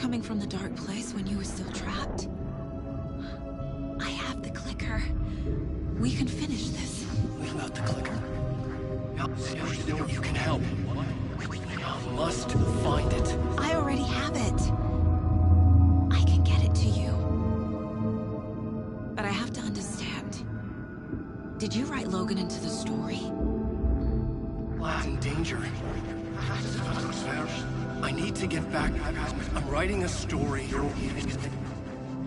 coming from the dark place when you were still trapped? I have the clicker. We can finish this. Without the clicker? You can help. We must find it. I already have it. I can get it to you. But I have to understand. Did you write Logan into the story? Lad's in danger. I need to get back. I'm writing a story.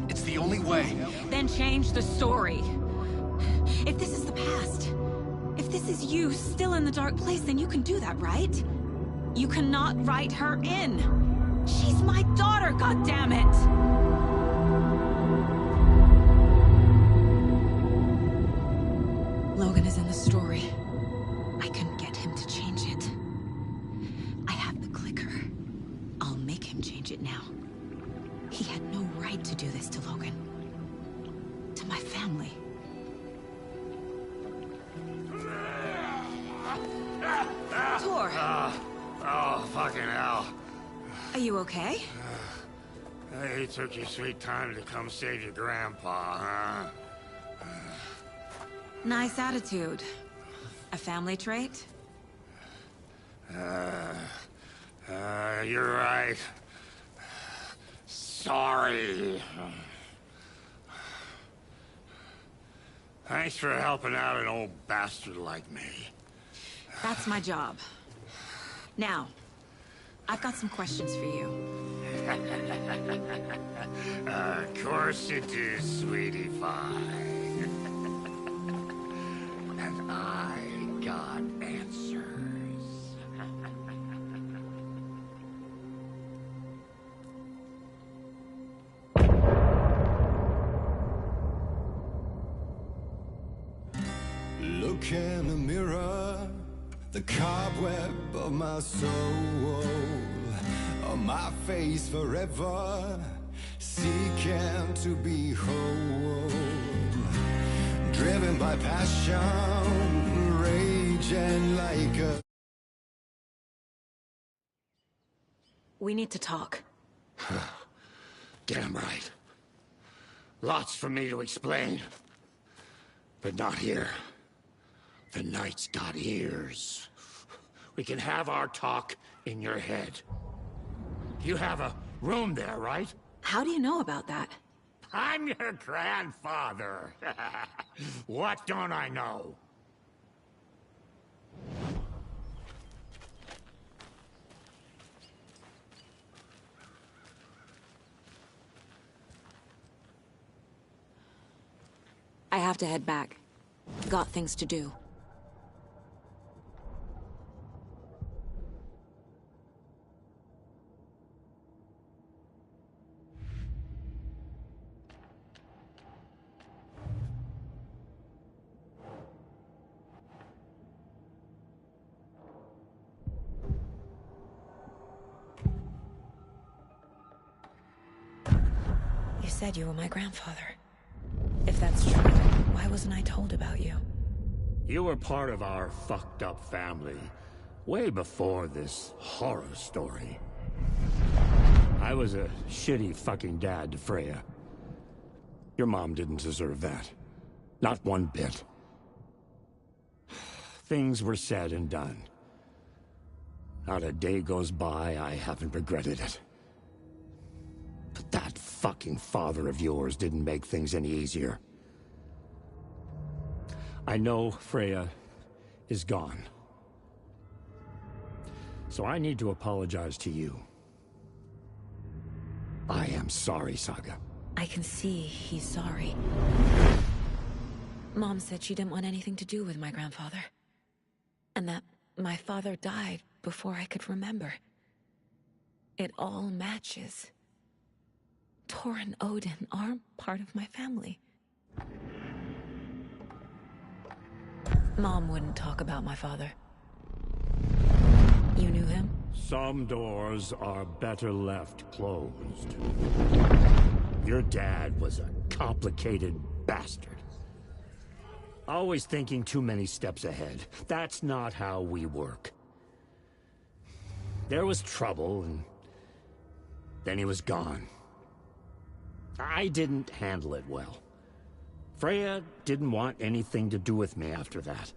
It's the only way. Then change the story. If this is the past, if this is you still in the dark place, then you can do that, right? You cannot write her in. She's my daughter, goddammit! Logan is in the story. I can get him to change it. I have the clicker. I'll make him change it now. He had no right to do this to Logan. To my family. Tor! Oh, fucking hell. Are you okay? You took your sweet time to come save your grandpa, huh? Nice attitude. A family trait? You're right. Sorry. Thanks for helping out an old bastard like me. That's my job. Now, I've got some questions for you. Of course you do, sweetie pie. And I got answers. Look in the mirror, the cobweb of my soul, on my face forever, seeking to be whole, driven by passion, raging like a... We need to talk. Damn right. Lots for me to explain. But not here. The night's got ears. We can have our talk in your head. You have a room there, right? How do you know about that? I'm your grandfather. What don't I know? I have to head back. Got things to do. You said you were my grandfather. If that's true, why wasn't I told about you? You were part of our fucked up family, way before this horror story. I was a shitty fucking dad to Freya. Your mom didn't deserve that. Not one bit. Things were said and done. Not a day goes by I haven't regretted it. But that fucking father of yours didn't make things any easier. I know Freya is gone. So I need to apologize to you. I am sorry, Saga. I can see he's sorry. Mom said she didn't want anything to do with my grandfather. And that my father died before I could remember. It all matches. Tor and Odin are part of my family. Mom wouldn't talk about my father. You knew him? Some doors are better left closed. Your dad was a complicated bastard. Always thinking too many steps ahead. That's not how we work. There was trouble, and Then he was gone. I didn't handle it well. Freya didn't want anything to do with me after that.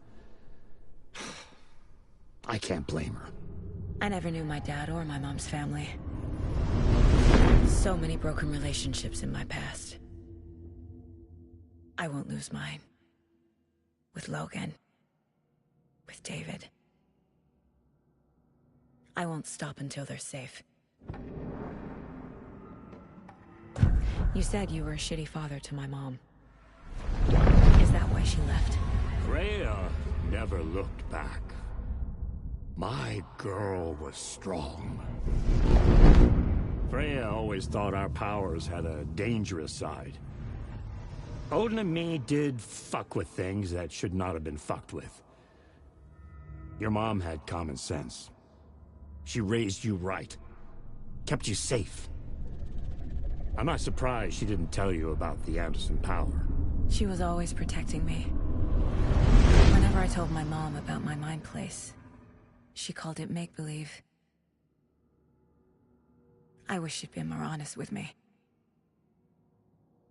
I can't blame her. I never knew my dad or my mom's family. So many broken relationships in my past. I won't lose mine. With Logan. With David. I won't stop until they're safe. You said you were a shitty father to my mom. Is that why she left? Freya never looked back. My girl was strong. Freya always thought our powers had a dangerous side. Odin and me did fuck with things that should not have been fucked with. Your mom had common sense. She raised you right. Kept you safe. I'm not surprised she didn't tell you about the Anderson power. She was always protecting me. Whenever I told my mom about my mind place, she called it make-believe. I wish she'd been more honest with me.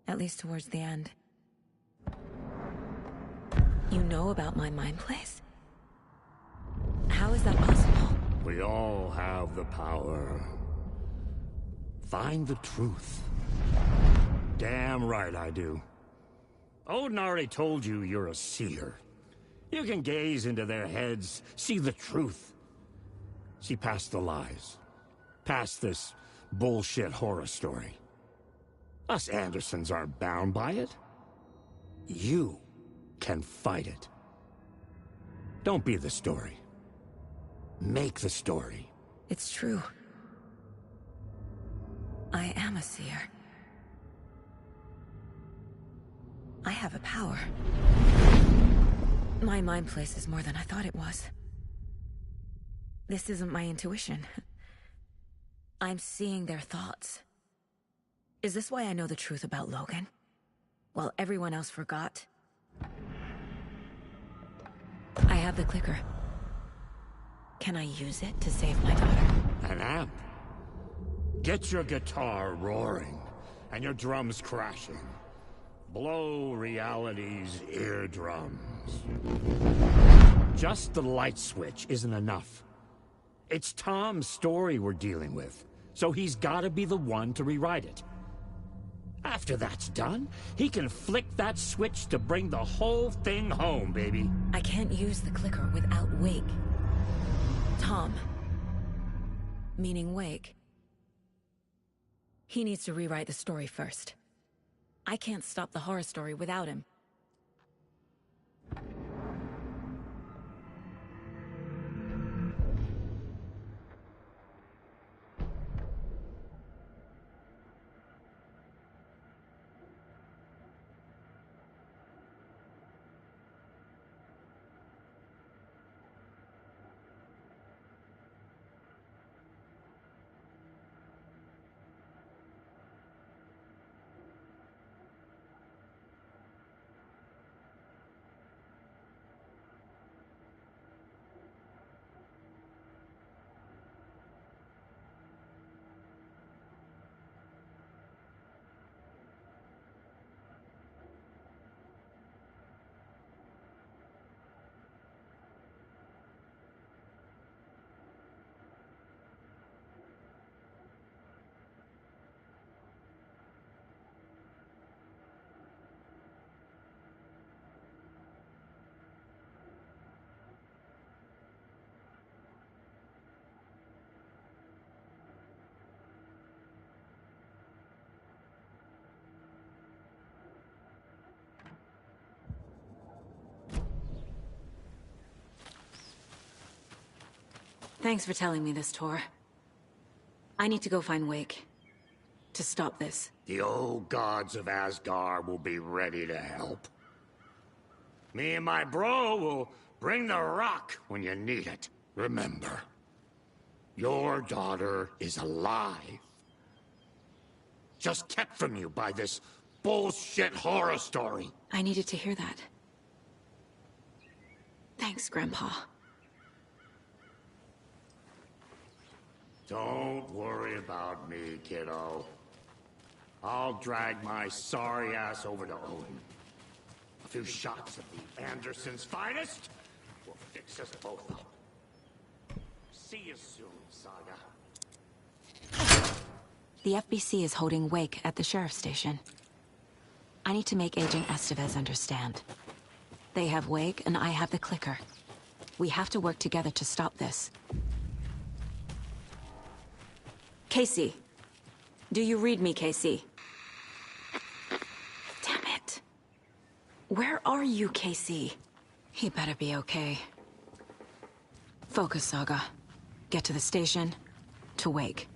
At least towards the end. You know about my mind place? How is that possible? We all have the power. Find the truth. Damn right I do. Odin already told you you're a seer. You can gaze into their heads, see the truth. See past the lies. Past this bullshit horror story. Us Andersons aren't bound by it. You can fight it. Don't be the story. Make the story. It's true. I am a seer. I have a power. My mind place is more than I thought it was. This isn't my intuition. I'm seeing their thoughts. Is this why I know the truth about Logan? While everyone else forgot? I have the clicker. Can I use it to save my daughter? An amp? Get your guitar roaring, and your drums crashing. Blow reality's eardrums. Just the light switch isn't enough. It's Tom's story we're dealing with, so he's gotta be the one to rewrite it. After that's done, he can flick that switch to bring the whole thing home, baby. I can't use the clicker without Wake. Tom. Meaning Wake. He needs to rewrite the story first. I can't stop the horror story without him. Thanks for telling me this, Tor. I need to go find Wake. To stop this. The old gods of Asgard will be ready to help. Me and my bro will bring the rock when you need it. Remember, your daughter is alive. Just kept from you by this bullshit horror story. I needed to hear that. Thanks, Grandpa. Don't worry about me, kiddo. I'll drag my sorry ass over to Odin. A few shots of the Andersons' finest will fix us both up. See you soon, Saga. The FBC is holding Wake at the sheriff's station. I need to make Agent Estevez understand. They have Wake, and I have the clicker. We have to work together to stop this. Casey. Do you read me, Casey? Damn it. Where are you, Casey? He better be okay. Focus, Saga. Get to the station, to Wake.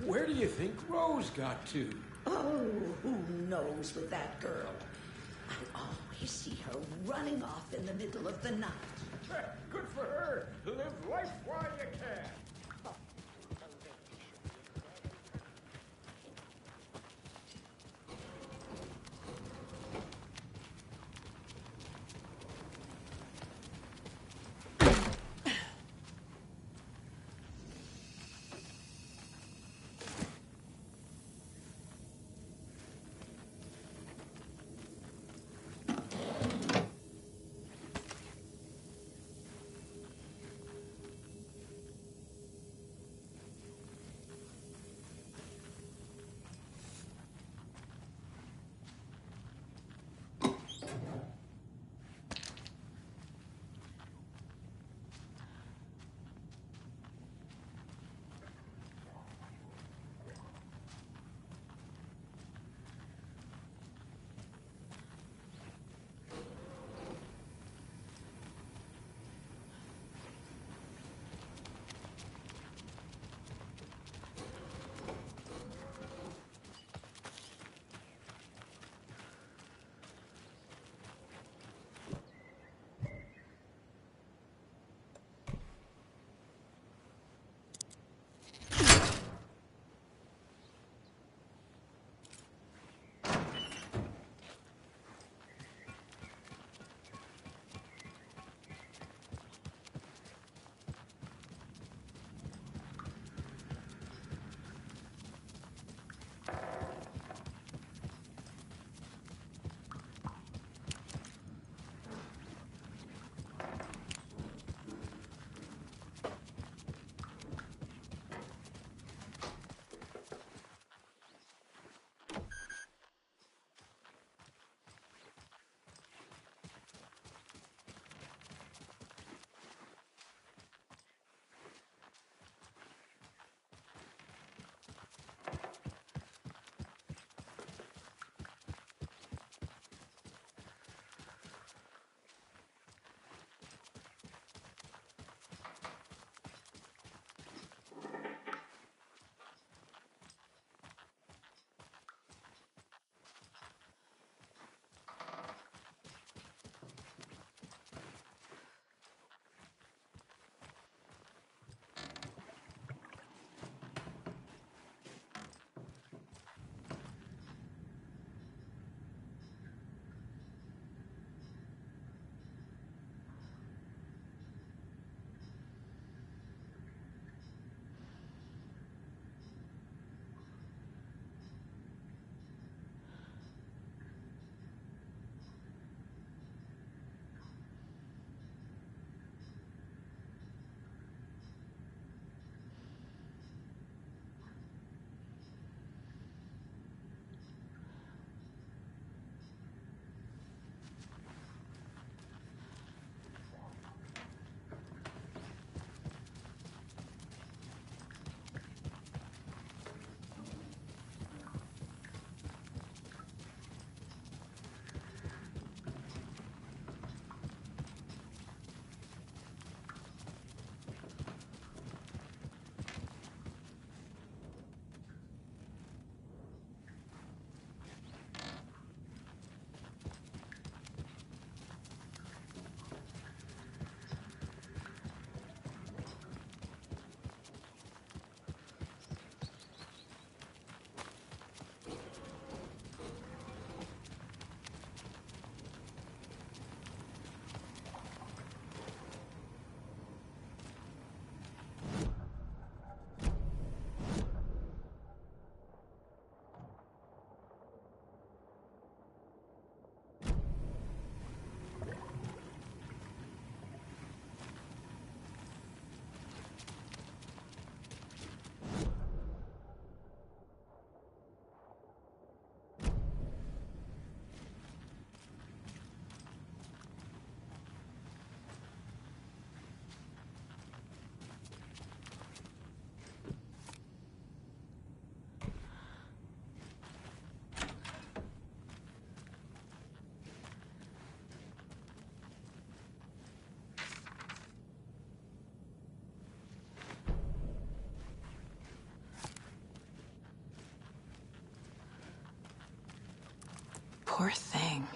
Where do you think Rose got to? Oh, who knows with that girl? I always see her running off in the middle of the night. Good for her. Live life while you can. Poor thing.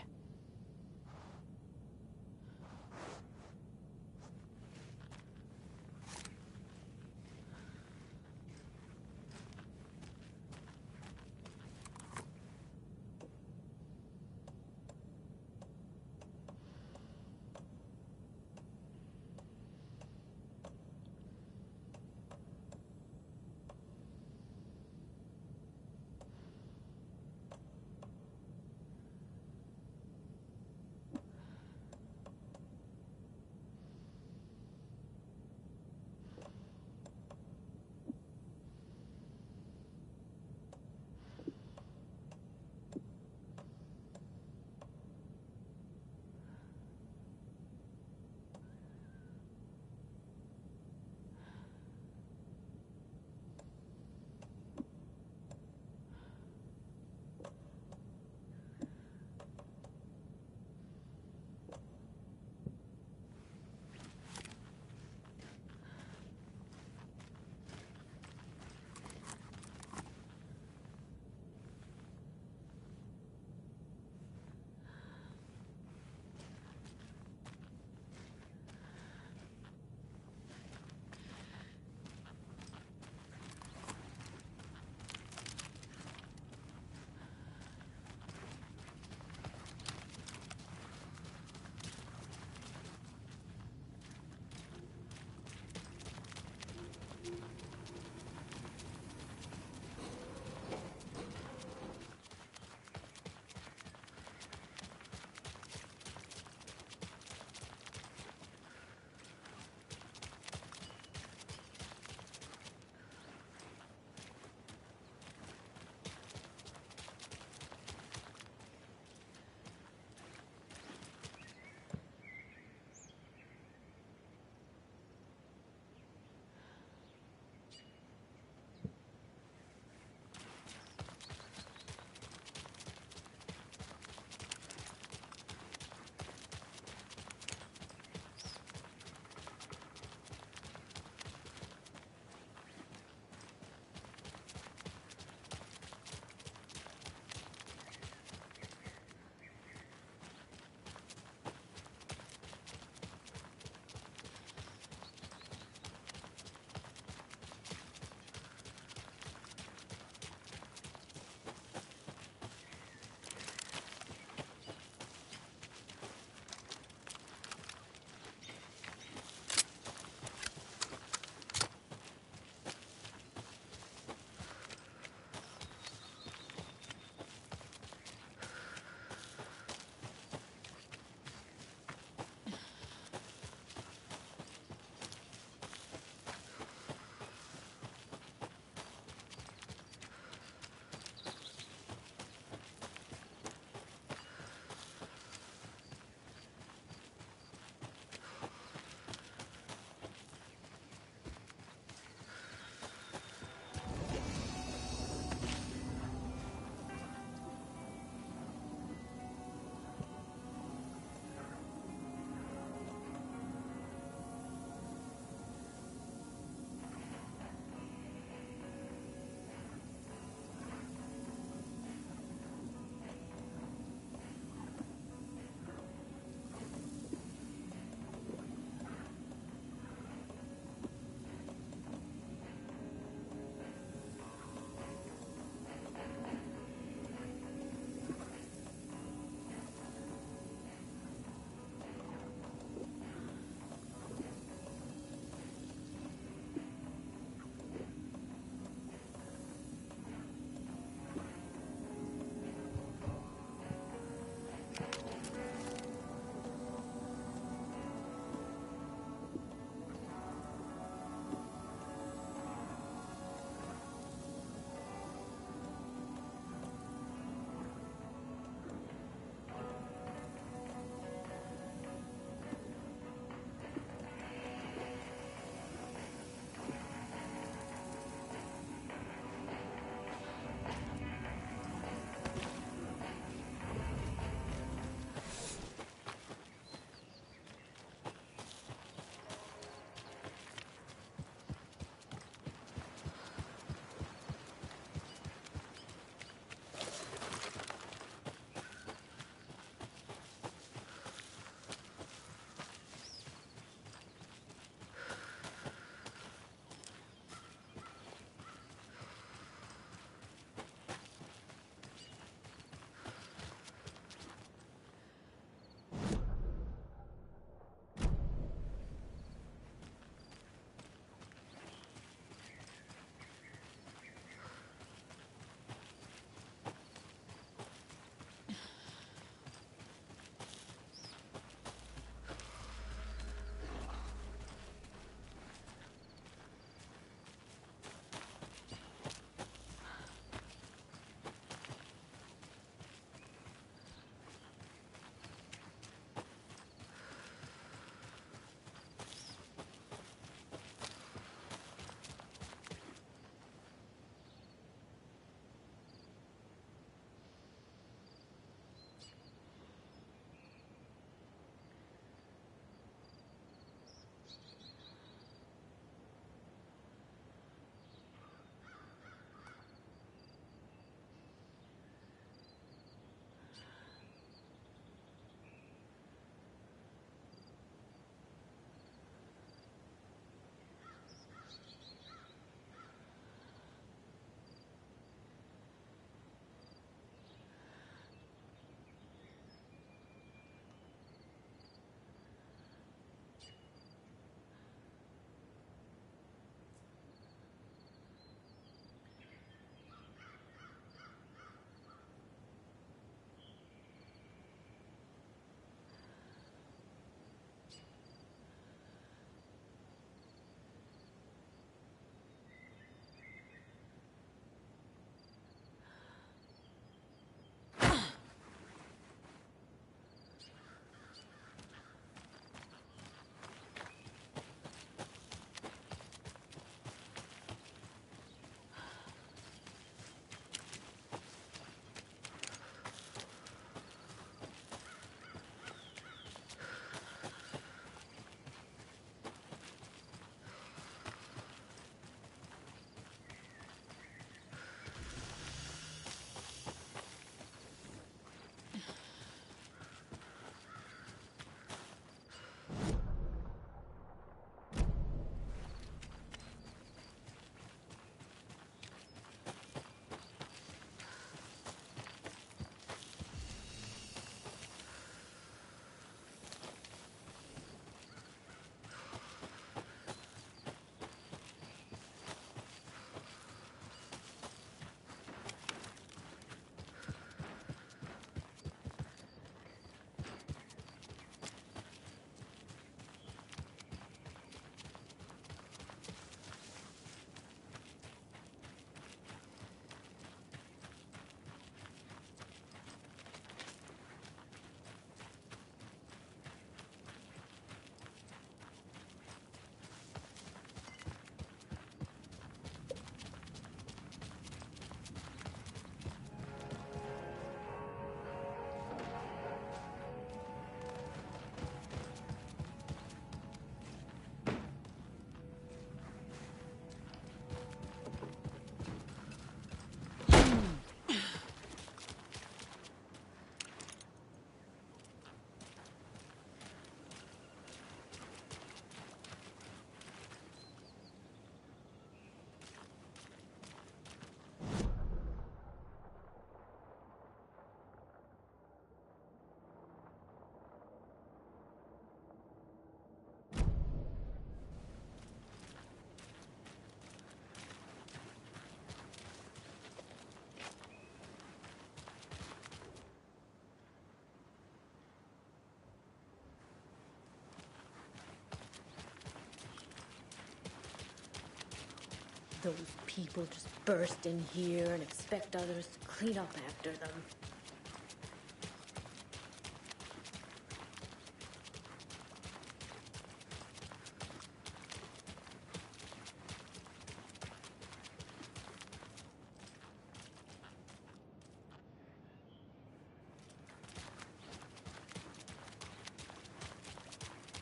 Those people just burst in here and expect others to clean up after them.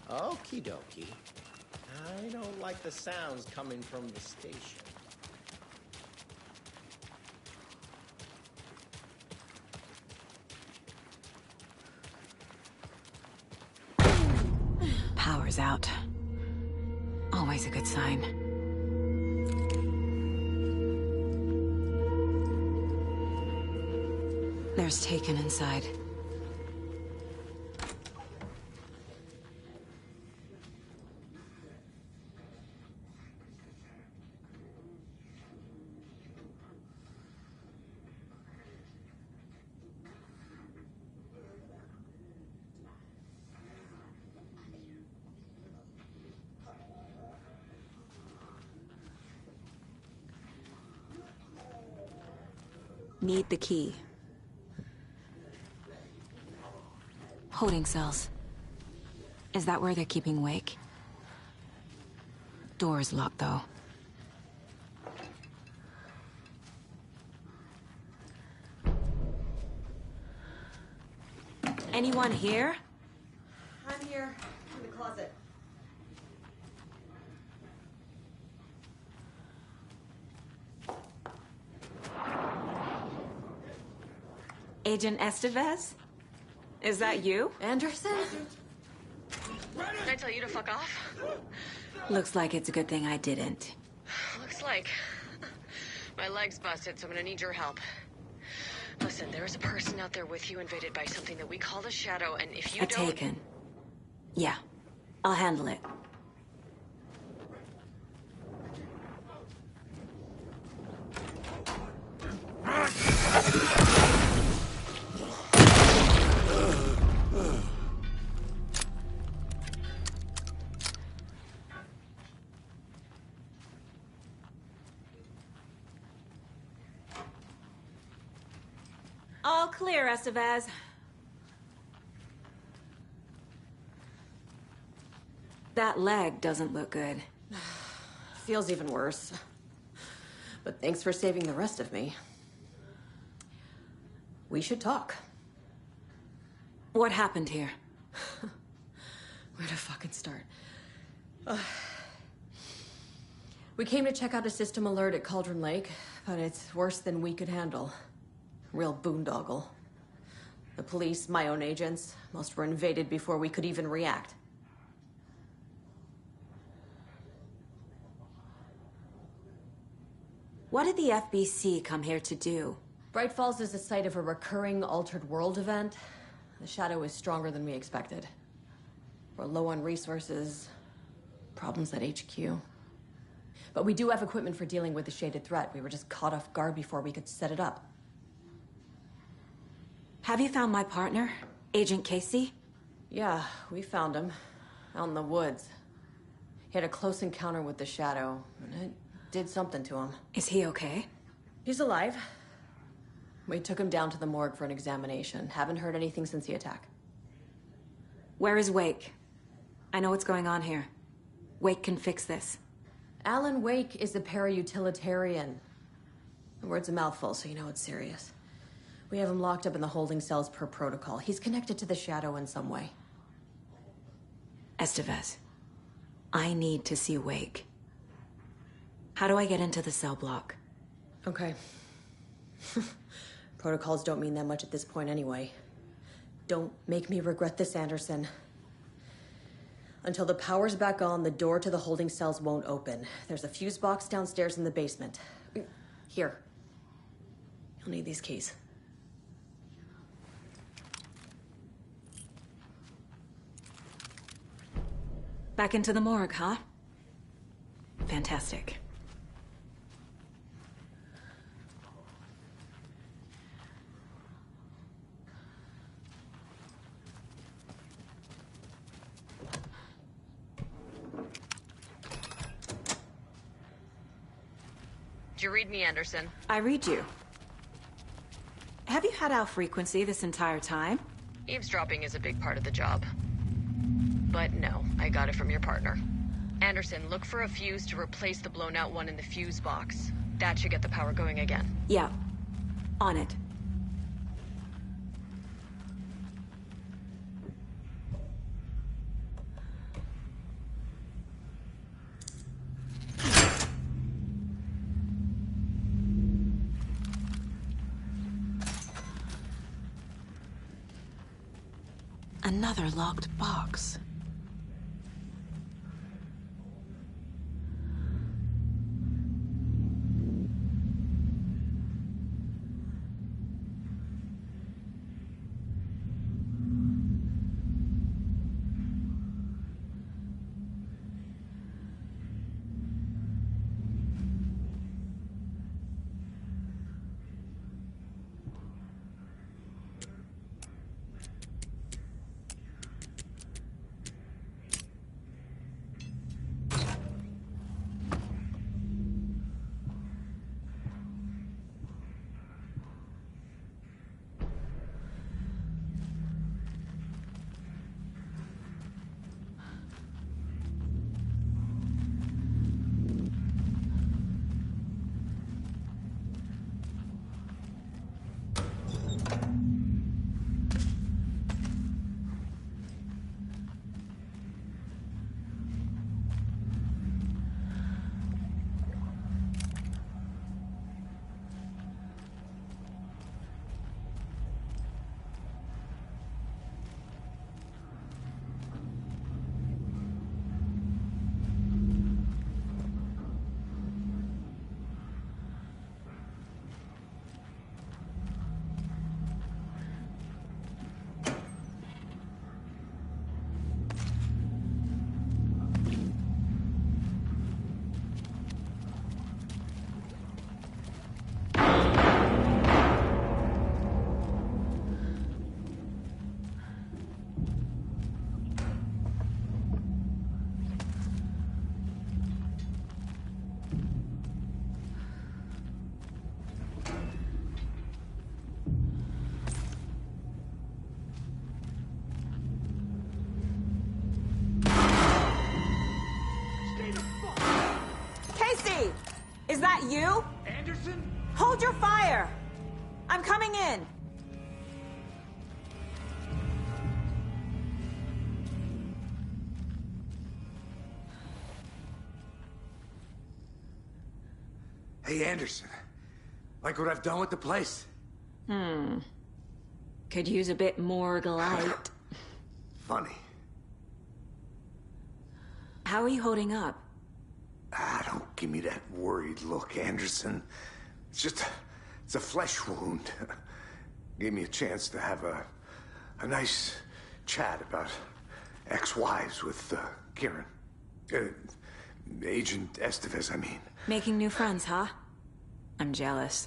Okie dokie. I don't like the sounds coming from the station. Power's out. Always a good sign. There's Taken inside. Need the key. Holding cells. Is that where they're keeping Wake? Door's locked, though. Anyone here? I'm here, in the closet. Agent Estevez? Is that you? Anderson? Did I tell you to fuck off? Looks like it's a good thing I didn't. Looks like. My leg's busted, so I'm gonna need your help. Listen, there is a person out there with you invaded by something that we call the Shadow, and if you A don't... Taken. Yeah. I'll handle it. All clear, Estevez. That leg doesn't look good. Feels even worse. But thanks for saving the rest of me. We should talk. What happened here? Where to fucking start? We came to check out a system alert at Cauldron Lake, but it's worse than we could handle. Real boondoggle. The police, my own agents, most were invaded before we could even react. What did the FBC come here to do? Bright Falls is the site of a recurring Altered World event. The Shadow is stronger than we expected. We're low on resources, problems at HQ. But we do have equipment for dealing with the shaded threat. We were just caught off guard before we could set it up. Have you found my partner, Agent Casey? Yeah, we found him. Out in the woods. He had a close encounter with the Shadow, and it did something to him. Is he okay? He's alive. We took him down to the morgue for an examination. Haven't heard anything since the attack. Where is Wake? I know what's going on here. Wake can fix this. Alan Wake is a para-utilitarian. The word's a mouthful, so you know it's serious. We have him locked up in the holding cells per protocol. He's connected to the Shadow in some way. Estevez, I need to see Wake. How do I get into the cell block? Okay. Protocols don't mean that much at this point anyway. Don't make me regret this, Anderson. Until the power's back on, the door to the holding cells won't open. There's a fuse box downstairs in the basement. Here. You'll need these keys. Back into the morgue, huh? Fantastic. you read me, Anderson? I read you. Have you had our frequency this entire time? Eavesdropping is a big part of the job. But no, I got it from your partner. Anderson, look for a fuse to replace the blown out one in the fuse box. That should get the power going again. Yeah. On it. Another locked box. Is that you? Anderson? Hold your fire! I'm coming in! Hey, Anderson. Like what I've done with the place? Could use a bit more light. Funny. How are you holding up? Don't give me that worried look, Anderson. It's a flesh wound. Gave me a chance to have a nice chat about ex-wives with Kieran. Agent Estevez, I mean. Making new friends, huh? I'm jealous.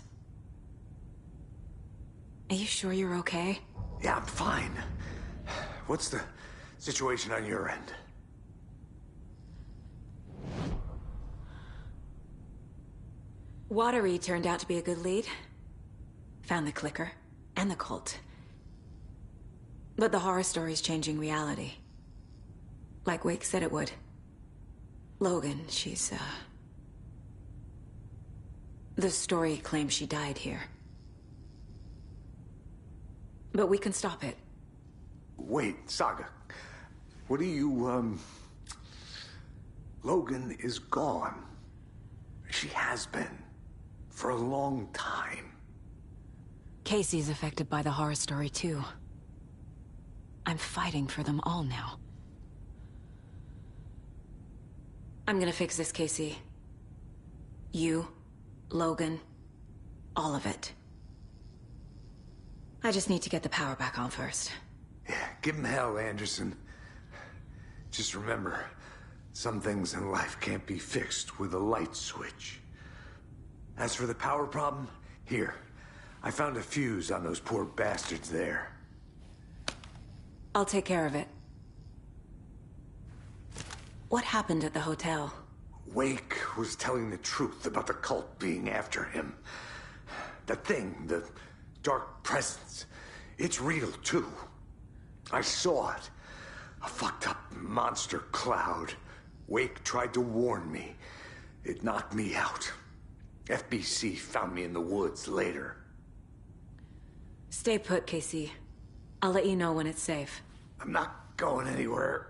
Are you sure you're okay? Yeah, I'm fine. What's the situation on your end? Watery turned out to be a good lead. Found the clicker and the cult. But the horror story's changing reality. Like Wake said it would. Logan, she's, the story claims she died here. But we can stop it. Wait, Saga. What do you, Logan is gone. She has been. For a long time. Casey's affected by the horror story, too. I'm fighting for them all now. I'm gonna fix this, Casey. You, Logan, all of it. I just need to get the power back on first. Yeah, give him hell, Anderson. Just remember, some things in life can't be fixed with a light switch. As for the power problem, here. I found a fuse on those poor bastards there. I'll take care of it. What happened at the hotel? Wake was telling the truth about the cult being after him. That thing, the dark presence, it's real too. I saw it. A fucked up monster cloud. Wake tried to warn me. It knocked me out. FBC found me in the woods later. Stay put, Casey. I'll let you know when it's safe. I'm not going anywhere.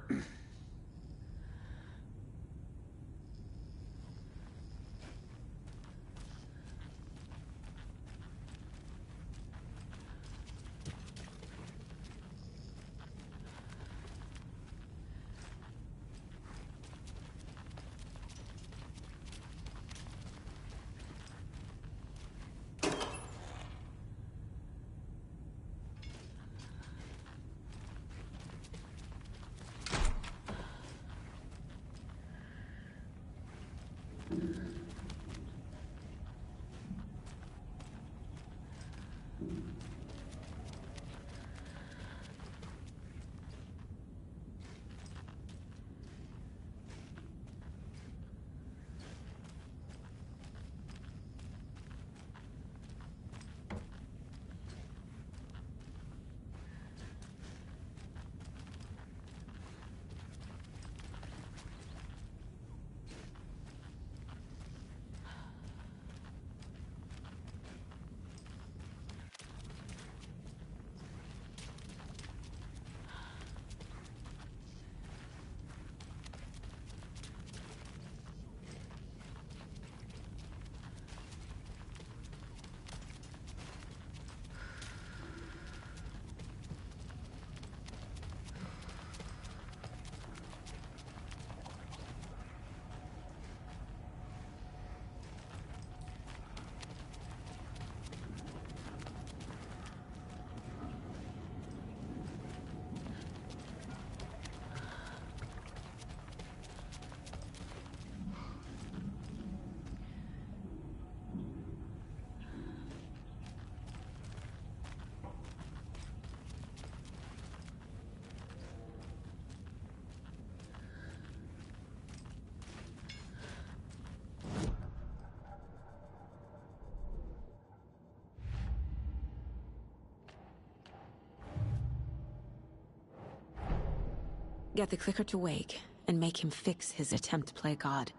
Get the clicker to Wake, and make him fix his attempt to play God.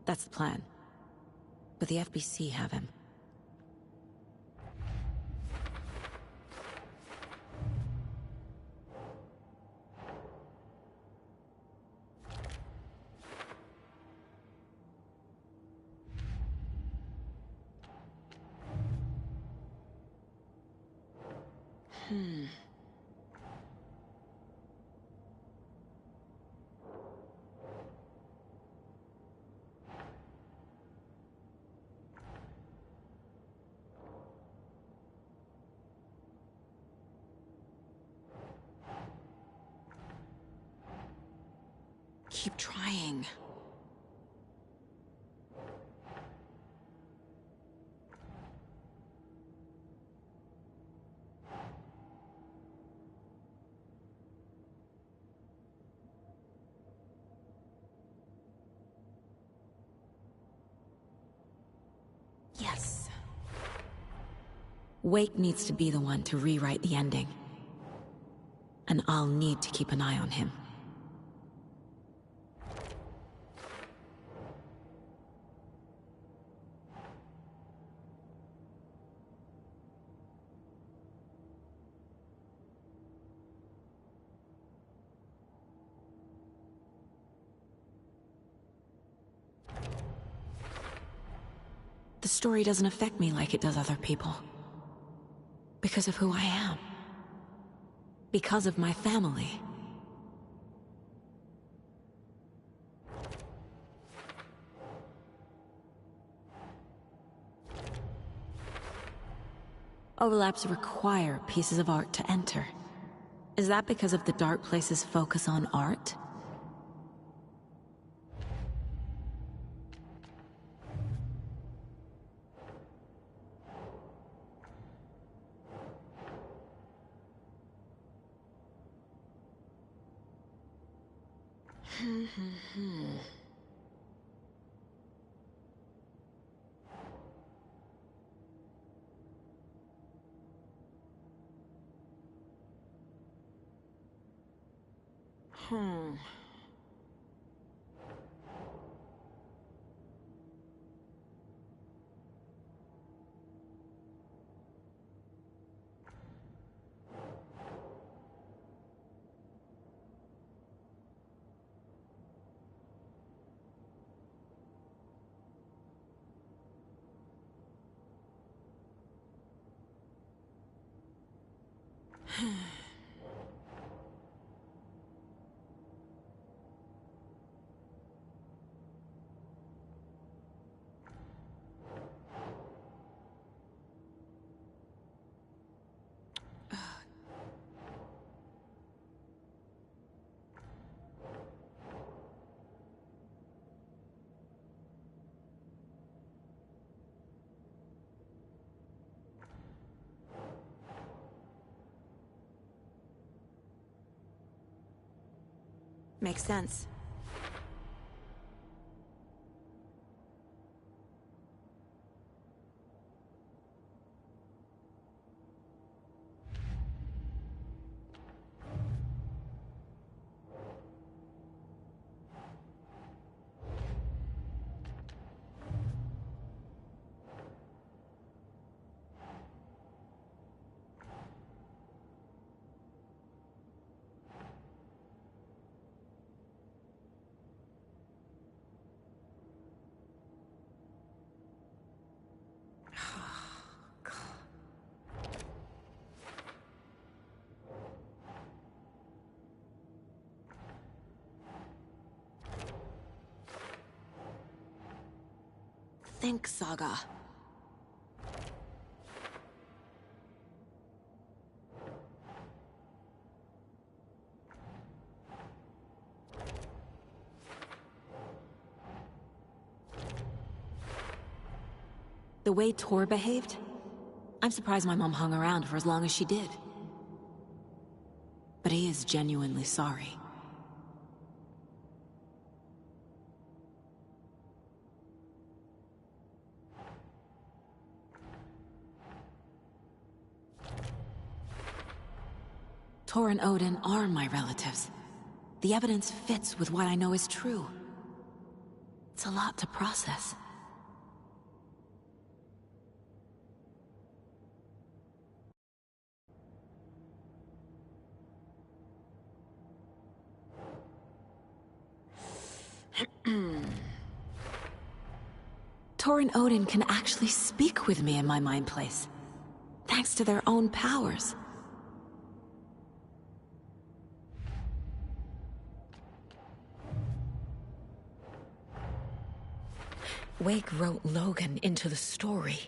That's the plan. But the FBC have him. Keep trying. Yes. Wake needs to be the one to rewrite the ending. And I'll need to keep an eye on him. The story doesn't affect me like it does other people. Because of who I am. Because of my family. Overlaps require pieces of art to enter. Is that because of the Dark Place's focus on art? Makes sense. Think, Saga. The way Tor behaved? I'm surprised my mom hung around for as long as she did. But he is genuinely sorry. Tor and Odin are my relatives. The evidence fits with what I know is true. It's a lot to process. Tor and Odin can actually speak with me in my mind place, thanks to their own powers. Wake wrote Logan into the story.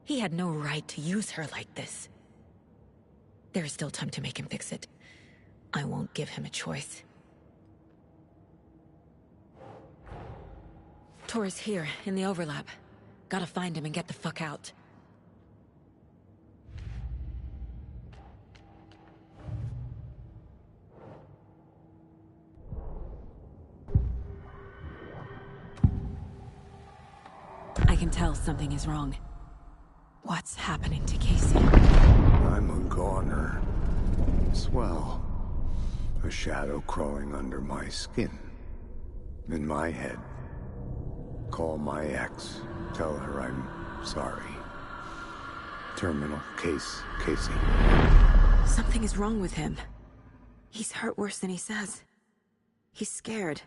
He had no right to use her like this. There is still time to make him fix it. I won't give him a choice. Tor is here, in the overlap. Gotta find him and get the fuck out. I can tell something is wrong. What's happening to Casey? I'm a goner. Swell. A shadow crawling under my skin. In my head. Call my ex. Tell her I'm sorry. Terminal case, Casey. Something is wrong with him. He's hurt worse than he says. He's scared.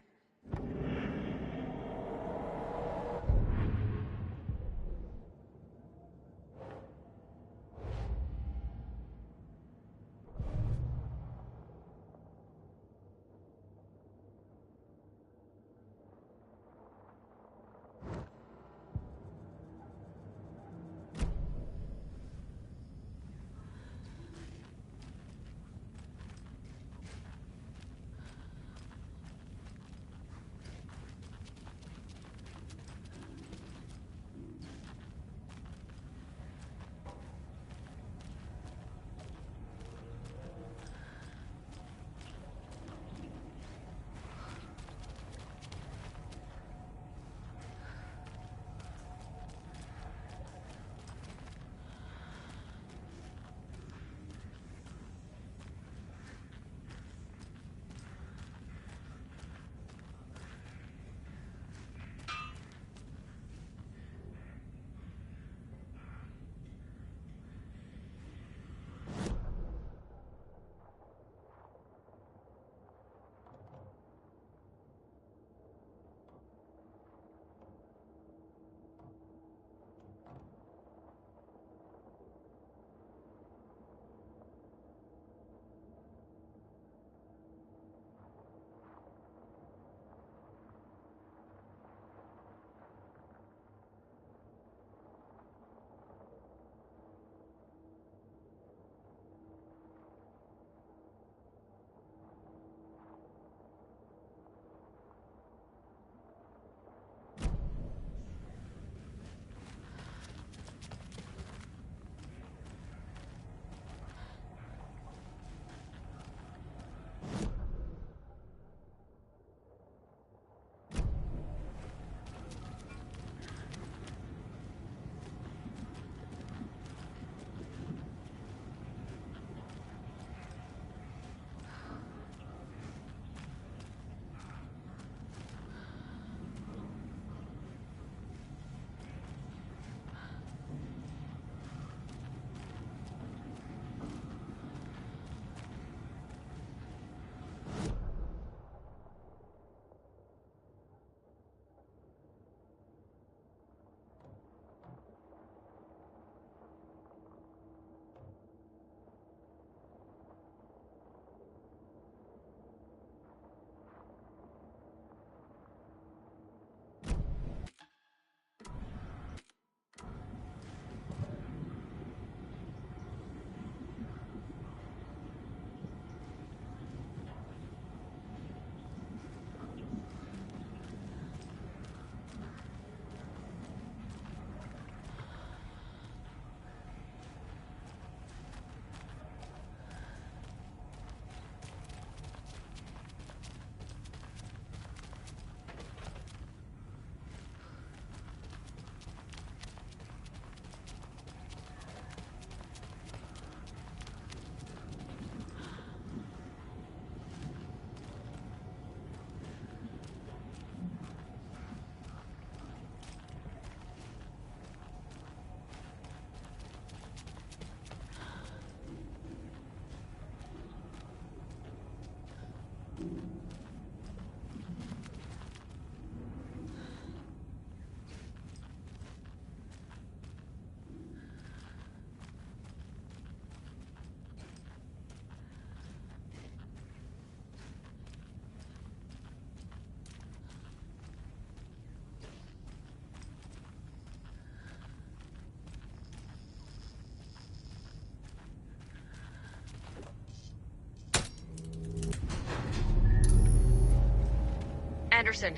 Anderson,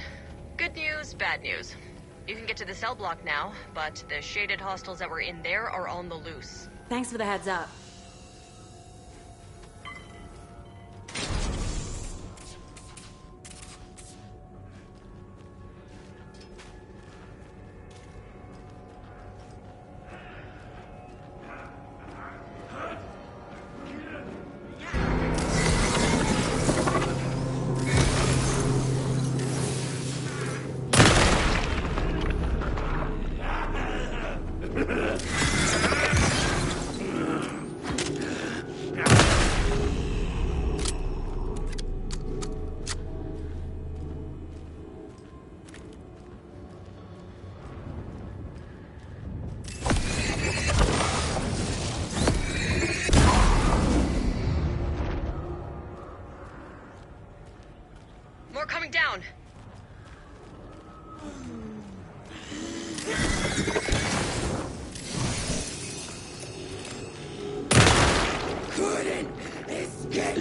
good news, bad news. You can get to the cell block now, but the shaded hostiles that were in there are on the loose. Thanks for the heads up. More coming down. Couldn't escape.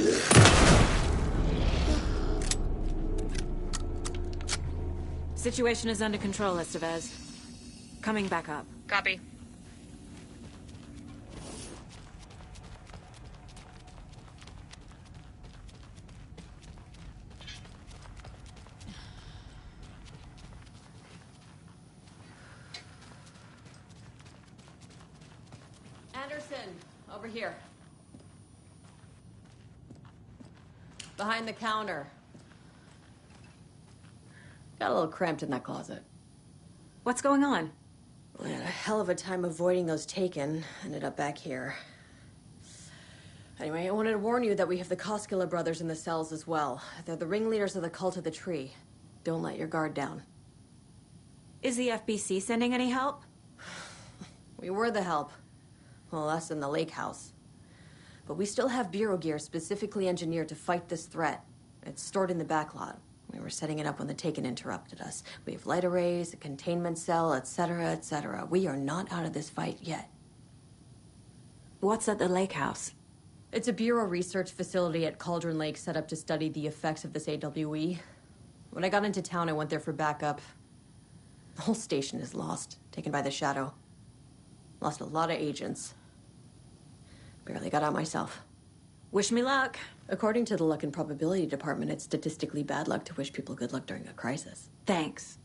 Situation is under control, Estevez. Coming back up. Copy. Anderson, over here. Behind the counter. Got a little cramped in that closet. What's going on? We had a hell of a time avoiding those taken. Ended up back here. Anyway, I wanted to warn you that we have the Koskela brothers in the cells as well. They're the ringleaders of the Cult of the Tree. Don't let your guard down. Is the FBC sending any help? We were the help. Well, us in the lake house. But we still have Bureau gear specifically engineered to fight this threat. It's stored in the backlot. We were setting it up when the Taken interrupted us. We have light arrays, a containment cell, etc., etc. We are not out of this fight yet. What's at the lake house? It's a Bureau research facility at Cauldron Lake set up to study the effects of this AWE. When I got into town, I went there for backup. The whole station is lost, taken by the Shadow. Lost a lot of agents. Barely got out myself. Wish me luck. According to the Luck and Probability Department, it's statistically bad luck to wish people good luck during a crisis. Thanks.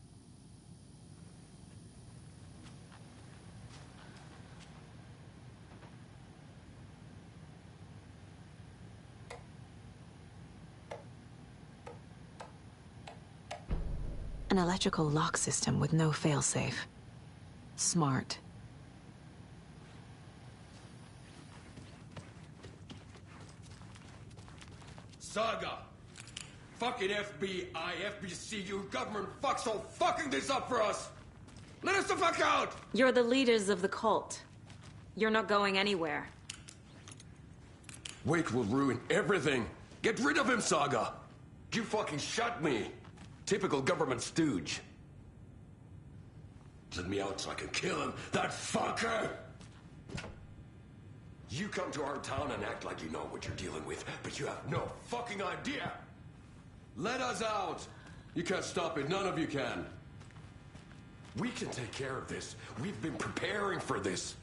An electrical lock system with no failsafe. Smart. Saga! Fucking FBI, FBC, you government fucks all fucking this up for us! Let us the fuck out! You're the leaders of the cult. You're not going anywhere. Wake will ruin everything. Get rid of him, Saga! You fucking shot me! Typical government stooge. Let me out so I can kill him, that fucker! You come to our town and act like you know what you're dealing with, but you have no fucking idea! Let us out! You can't stop it, none of you can. We can take care of this. We've been preparing for this.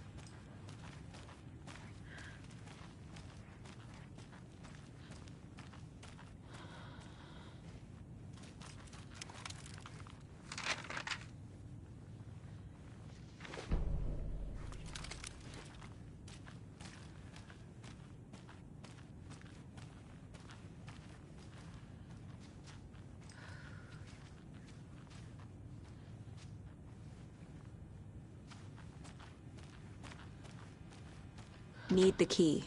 Need the key.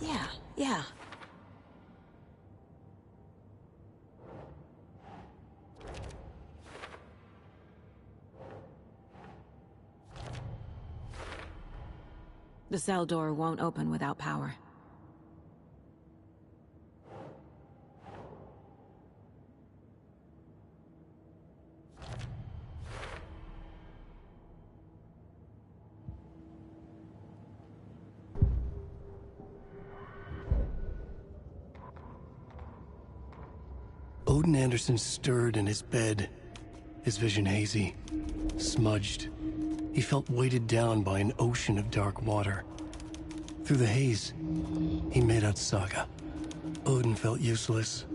Yeah. The cell door won't open without power. Odin Anderson stirred in his bed, his vision hazy, smudged. He felt weighted down by an ocean of dark water. Through the haze, he made out Saga. Odin felt useless.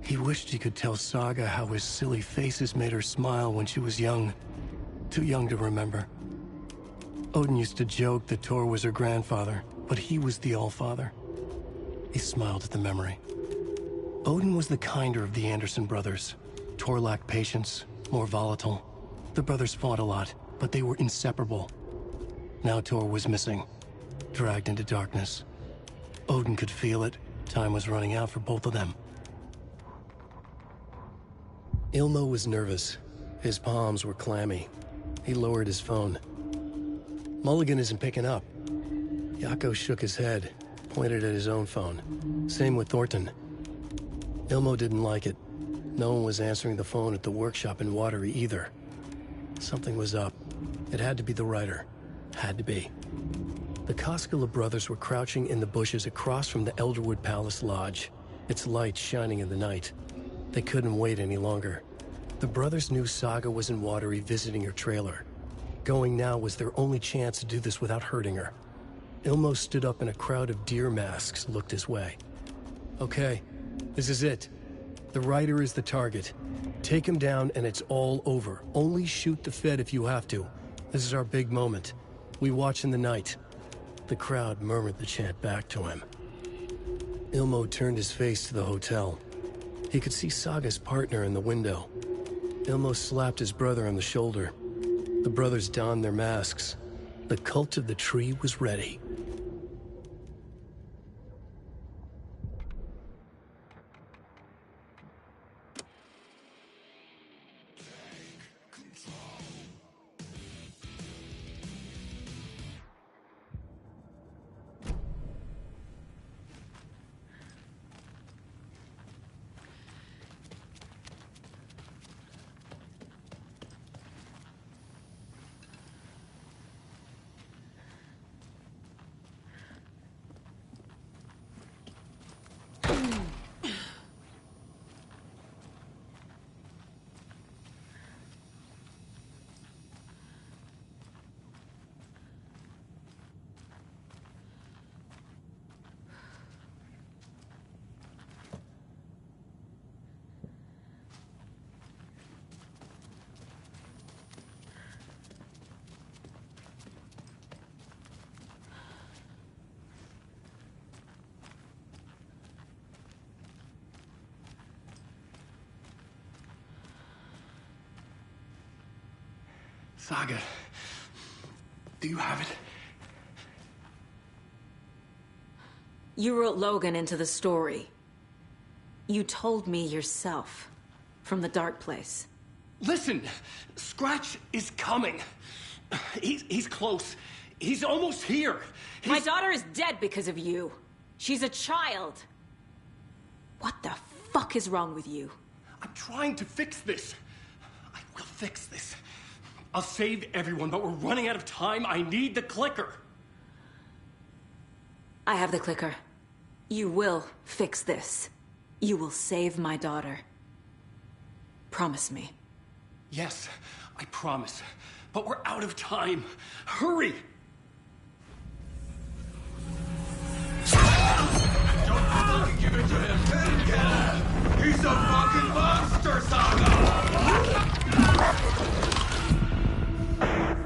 He wished he could tell Saga how his silly faces made her smile when she was young. Too young to remember. Odin used to joke that Tor was her grandfather, but he was the Allfather. He smiled at the memory. Odin was the kinder of the Anderson brothers. Tor lacked patience, more volatile. The brothers fought a lot, but they were inseparable. Now Tor was missing, dragged into darkness. Odin could feel it. Time was running out for both of them. Ilmo was nervous. His palms were clammy. He lowered his phone. Mulligan isn't picking up. Yako shook his head, pointed at his own phone. Same with Thornton. Ilmo didn't like it. No one was answering the phone at the workshop in Watery either. Something was up. It had to be the writer. Had to be. The Koskela brothers were crouching in the bushes across from the Elderwood Palace Lodge, its lights shining in the night. They couldn't wait any longer. The brothers knew Saga was in Watery visiting her trailer. Going now was their only chance to do this without hurting her. Ilmo stood up and a crowd of deer masks looked his way. Okay, this is it. The writer is the target. Take him down and it's all over. Only shoot the Fed if you have to. This is our big moment. We watch in the night. The crowd murmured the chant back to him. Ilmo turned his face to the hotel. He could see Saga's partner in the window. Ilmo slapped his brother on the shoulder. The brothers donned their masks. The cult of the tree was ready. Saga, do you have it? You wrote Logan into the story. You told me yourself. From the dark place. Listen! Scratch is coming. He's close. He's almost here. My daughter is dead because of you. She's a child. What the fuck is wrong with you? I'm trying to fix this. I will fix this. I'll save everyone, but we're running out of time. I need the clicker. I have the clicker. You will fix this. You will save my daughter. Promise me. Yes, I promise. But we're out of time. Hurry! Don't fucking give it to him! He's a fucking monster, Saga!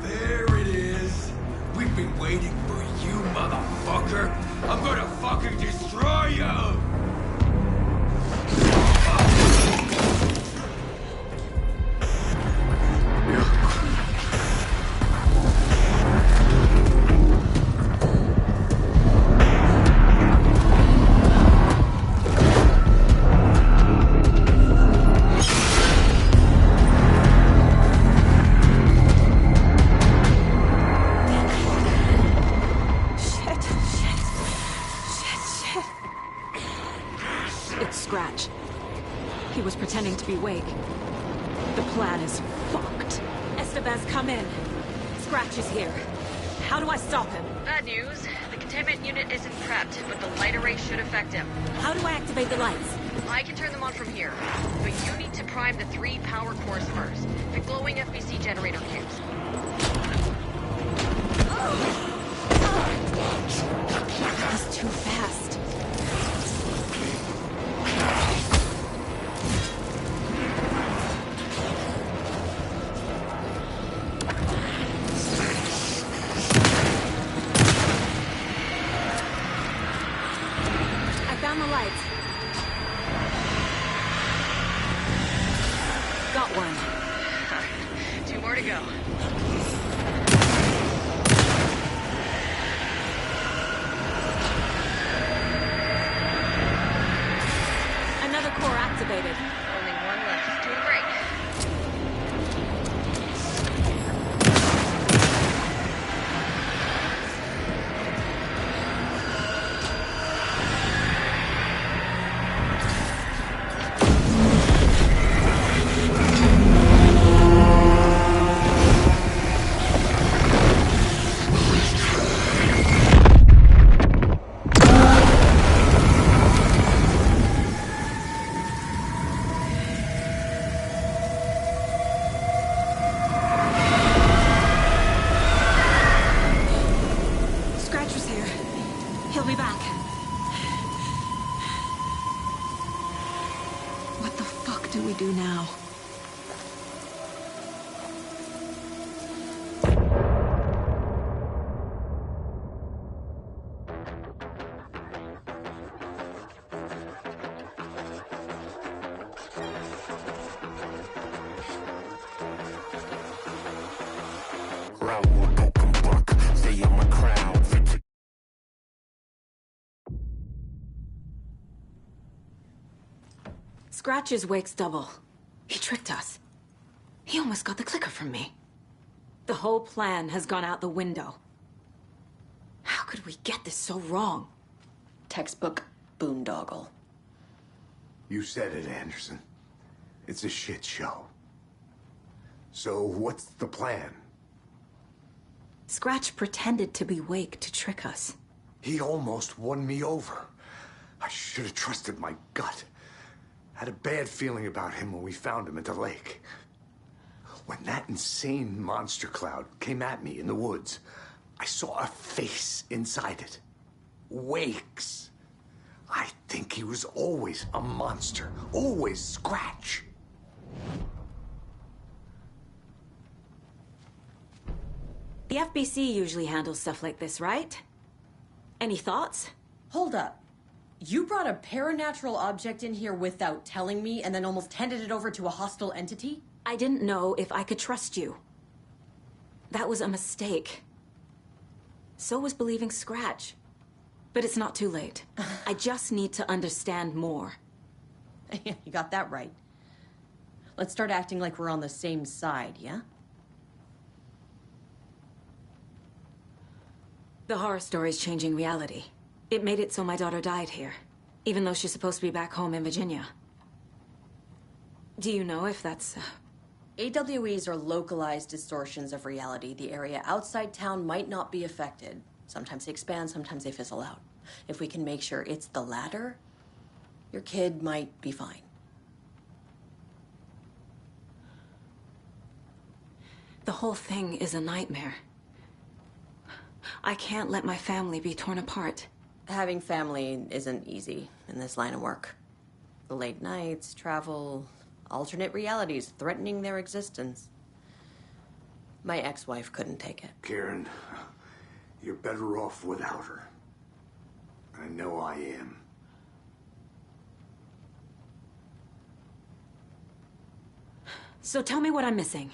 There it is. We've been waiting for you, motherfucker. I'm gonna fucking destroy you! about Scratch. He was pretending to be Wake. The plan is fucked. Estevez, come in. Scratch is here. How do I stop him? Bad news. The containment unit isn't prepped, but the light array should affect him. How do I activate the lights? I can turn them on from here, but you need to prime the 3 power cores first. The glowing FBC generator cubes. He's too fast. I found the lights. Got one. 2 more to go. Another core activated. Only one left. Doing great. Scratch was here. He'll be back. What the fuck do we do now? Scratch is Wake's double. He tricked us. He almost got the clicker from me. The whole plan has gone out the window. How could we get this so wrong? Textbook boondoggle. You said it, Anderson. It's a shit show. So what's the plan? Scratch pretended to be Wake to trick us. He almost won me over. I should have trusted my gut. Had a bad feeling about him when we found him at the lake. When that insane monster cloud came at me in the woods, I saw a face inside it. Wake's. I think he was always a monster. Always Scratch. The FBC usually handles stuff like this, right? Any thoughts? Hold up. You brought a paranatural object in here without telling me and then almost handed it over to a hostile entity? I didn't know if I could trust you. That was a mistake. So was believing Scratch. But it's not too late. I just need to understand more. You got that right. Let's start acting like we're on the same side, yeah? The horror story's changing reality. It made it so my daughter died here, even though she's supposed to be back home in Virginia. Do you know if that's... AWEs are localized distortions of reality. The area outside town might not be affected. Sometimes they expand, sometimes they fizzle out. If we can make sure it's the latter, your kid might be fine. The whole thing is a nightmare. I can't let my family be torn apart. Having family isn't easy in this line of work. The late nights, travel, alternate realities threatening their existence. My ex-wife couldn't take it. Karen, you're better off without her. I know I am. So tell me what I'm missing.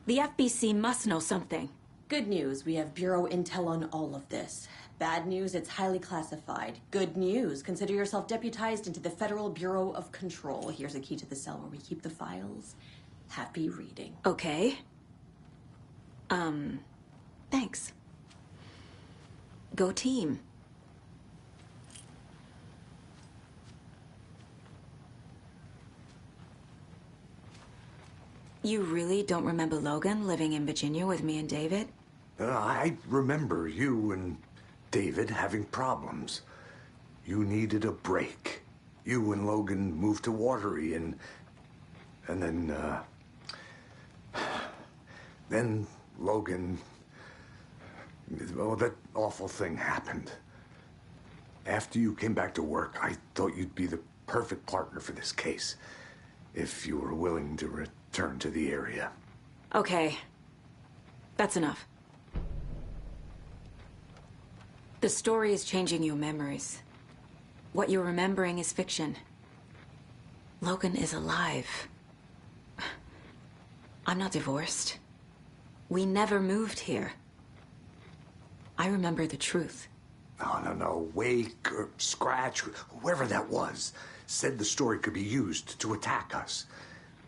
The FBC must know something. Good news, we have Bureau intel on all of this. Bad news, it's highly classified. Good news, consider yourself deputized into the Federal Bureau of Control. Here's a key to the cell where we keep the files. Happy reading. Okay. Thanks. Go team. You really don't remember Logan living in Virginia with me and David? I remember you and David having problems. You needed a break. You and Logan moved to Watery and then Logan... Oh, that awful thing happened. After you came back to work, I thought you'd be the perfect partner for this case, if you were willing to return to the area. Okay. That's enough. The story is changing your memories. What you're remembering is fiction. Logan is alive. I'm not divorced. We never moved here. I remember the truth. No. Wake or Scratch, whoever that was, said the story could be used to attack us.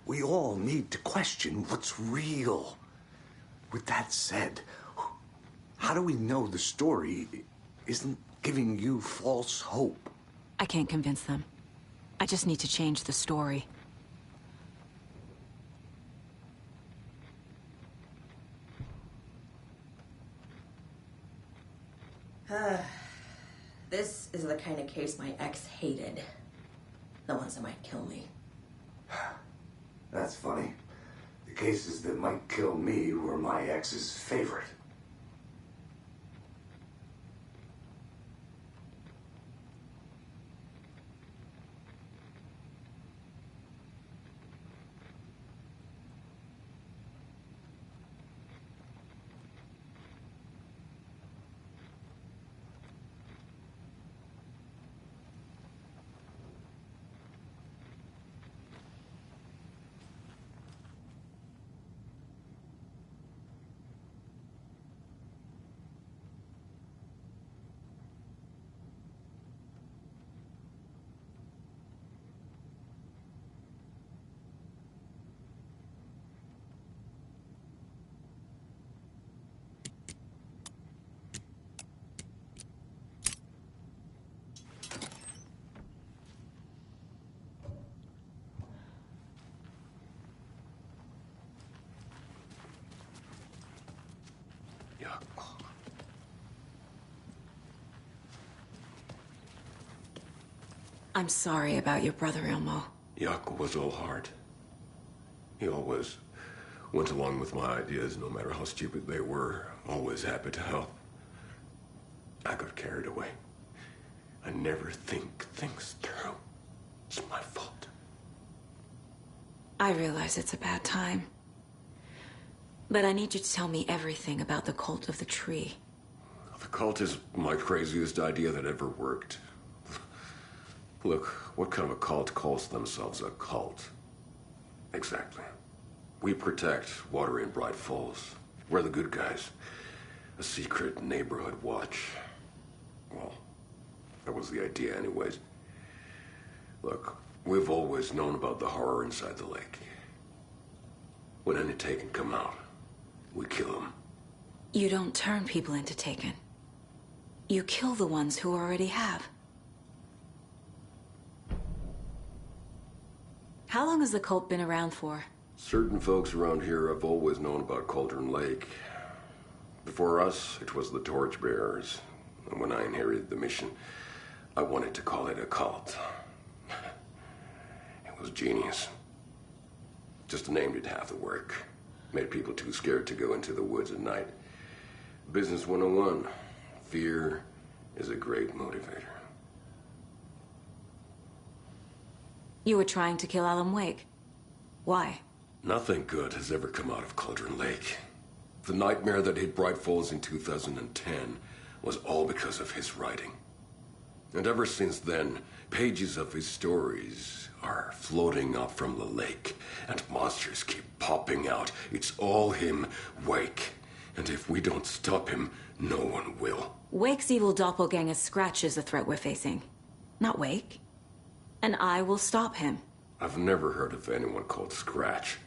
We all need to question what's real. With that said, how do we know the story isn't giving you false hope? I can't convince them. I just need to change the story. This is the kind of case my ex hated. The ones that might kill me. That's funny. The cases that might kill me were my ex's favorite. I'm sorry about your brother, Ilmo. Yaakov was all heart. He always went along with my ideas, no matter how stupid they were. Always happy to help. I got carried away. I never think things through. It's my fault. I realize it's a bad time. But I need you to tell me everything about the Cult of the Tree. The cult is my craziest idea that ever worked. Look, what kind of a cult calls themselves a cult? Exactly. We protect Watery and Bright Falls. We're the good guys. A secret neighborhood watch. Well, that was the idea anyways. Look, we've always known about the horror inside the lake. When any Taken come out, we kill them. You don't turn people into Taken. You kill the ones who already have. How long has the cult been around for? Certain folks around here have always known about Cauldron Lake. Before us, it was the Torchbearers. And when I inherited the mission, I wanted to call it a cult. It was genius. Just a name did half the work. Made people too scared to go into the woods at night. Business 101. Fear is a great motivator. You were trying to kill Alan Wake. Why? Nothing good has ever come out of Cauldron Lake. The nightmare that hit Bright Falls in 2010 was all because of his writing. And ever since then, pages of his stories are floating up from the lake, and monsters keep popping out. It's all him, Wake. And if we don't stop him, no one will. Wake's evil doppelganger Scratch is the threat we're facing, not Wake. And I will stop him. I've never heard of anyone called Scratch.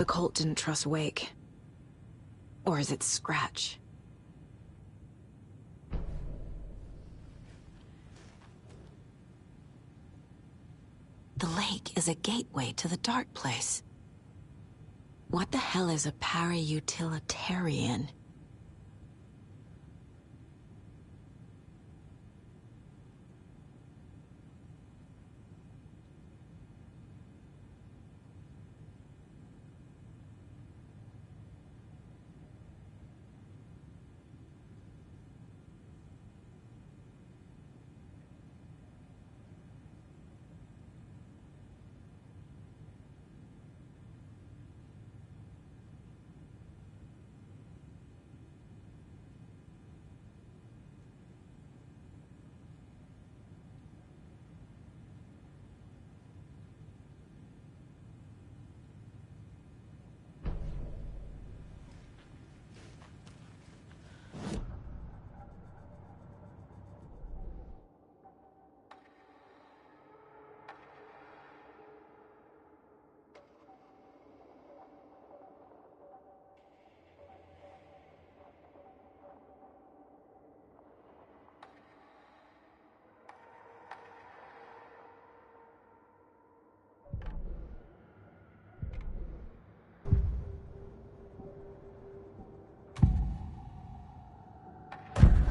the cult didn't trust Wake. Or is it Scratch? The lake is a gateway to the dark place. What the hell is a para-utilitarian?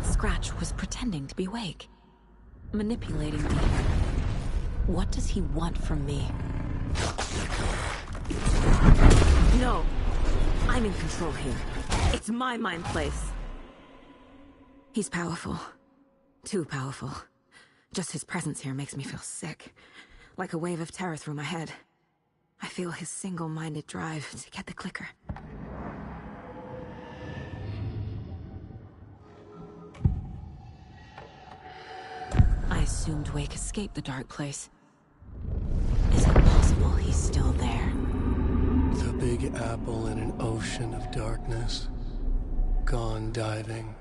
Scratch was pretending to be Wake, manipulating me. What does he want from me? No! I'm in control here. It's my mind place. He's powerful. Too powerful. Just his presence here makes me feel sick. Like a wave of terror through my head. I feel his single-minded drive to get the clicker. I assumed Wake escaped the dark place. Is it possible he's still there? The Big Apple in an ocean of darkness. Gone diving.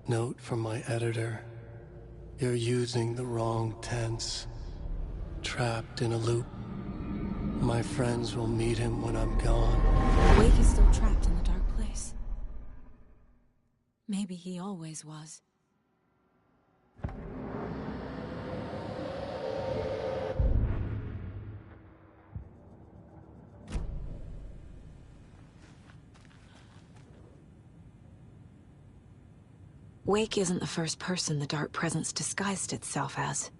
Note from my editor. You're using the wrong tense. Trapped in a loop. My friends will meet him when I'm gone. Wake is still trapped in the dark place. Maybe he always was. Wake isn't the first person the Dark Presence disguised itself as.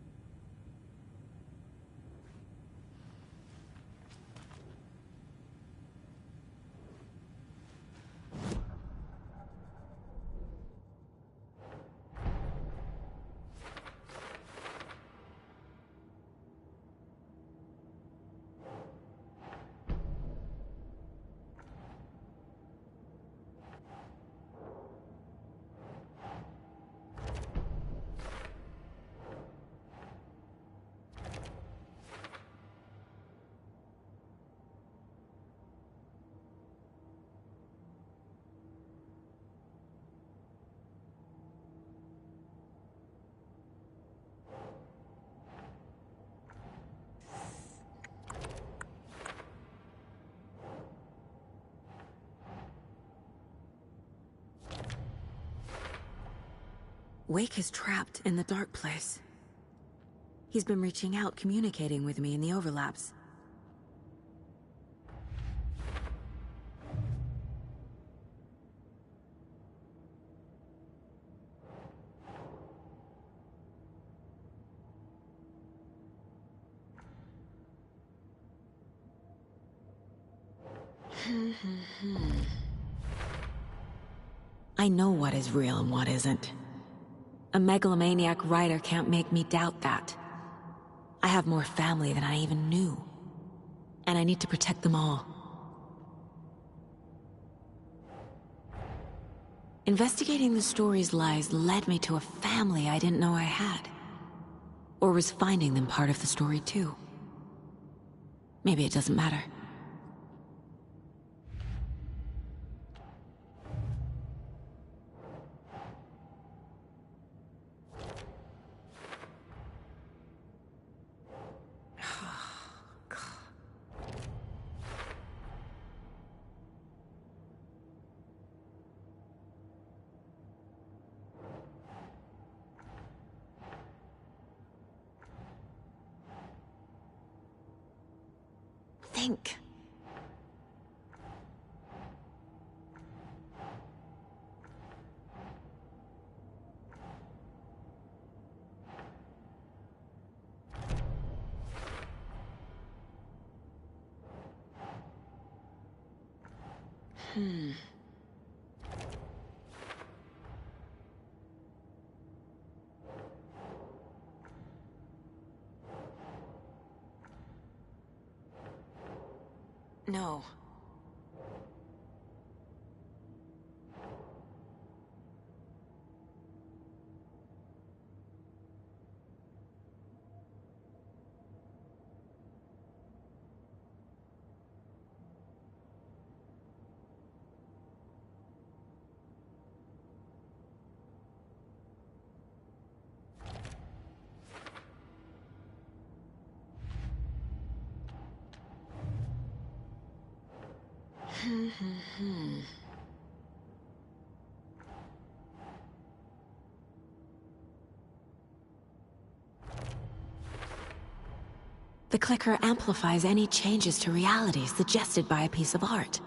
Wake is trapped in the dark place. He's been reaching out, communicating with me in the overlaps. I know what is real and what isn't. A megalomaniac writer can't make me doubt that. I have more family than I even knew. And I need to protect them all. Investigating the story's lies led me to a family I didn't know I had. Or was finding them part of the story too. Maybe it doesn't matter. think. No. The clicker amplifies any changes to reality suggested by a piece of art.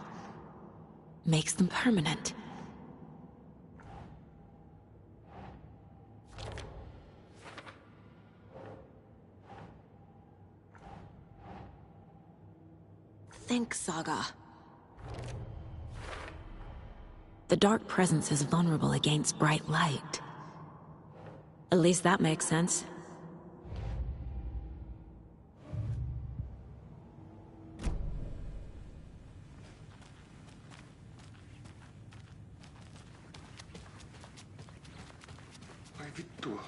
Makes them permanent. Think, Saga. The dark presence is vulnerable against bright light. At least that makes sense. Ai vittua.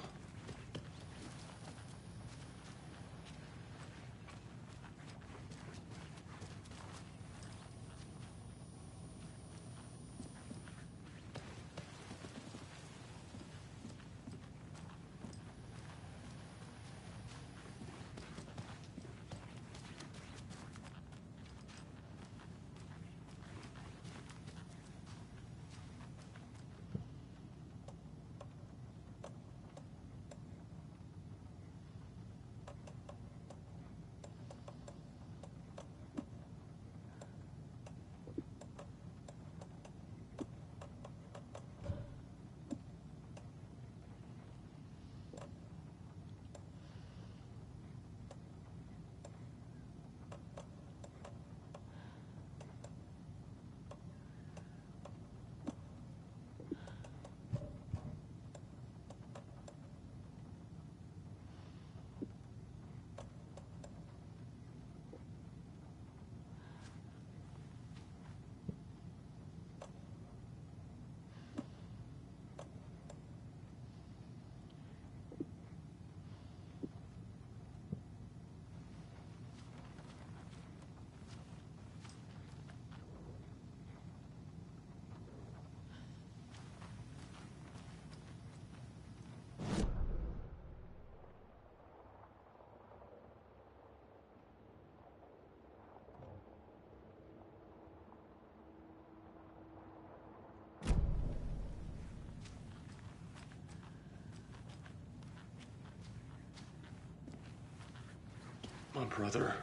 My brother.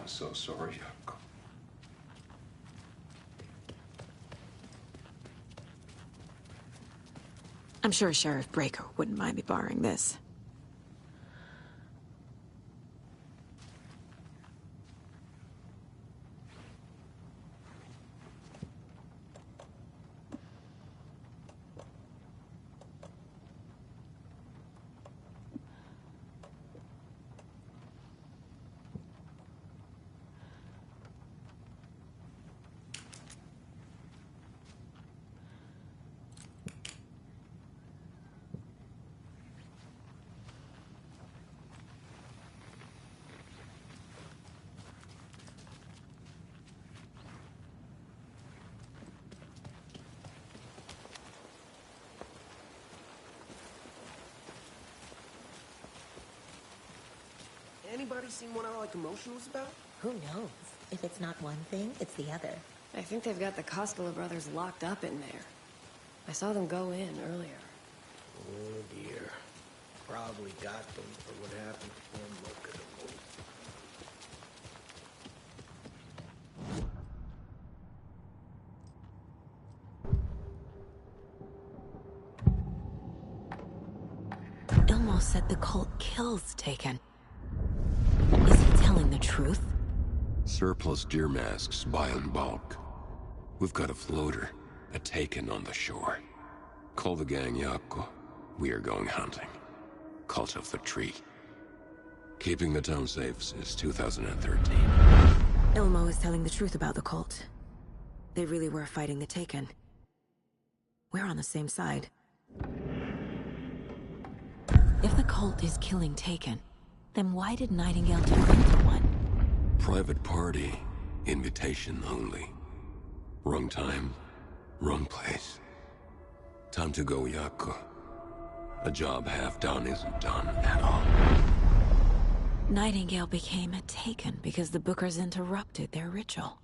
so sorry, Yako. I'm sure Sheriff Breaker wouldn't mind me borrowing this. Anybody seen what All That Commotion was about? Who knows? If it's not one thing, it's the other. I think they've got the Koskela brothers locked up in there. I saw them go in earlier. Oh dear. Probably got them for what happened to one look at them. Ilmo said the cult kills Taken. Is he telling the truth? Surplus deer masks buy in bulk. We've got a floater, a Taken on the shore. Call the gang Yako. We are going hunting. Cult of the Tree. Keeping the town safe since 2013. Ilmo is telling the truth about the cult. They really were fighting the Taken. We're on the same side. If the cult is killing Taken, then why did Nightingale turn into one? Private party. Invitation only. Wrong time, wrong place. Time to go, Yako. A job half done isn't done at all. Nightingale became a Taken because the Bookers interrupted their ritual.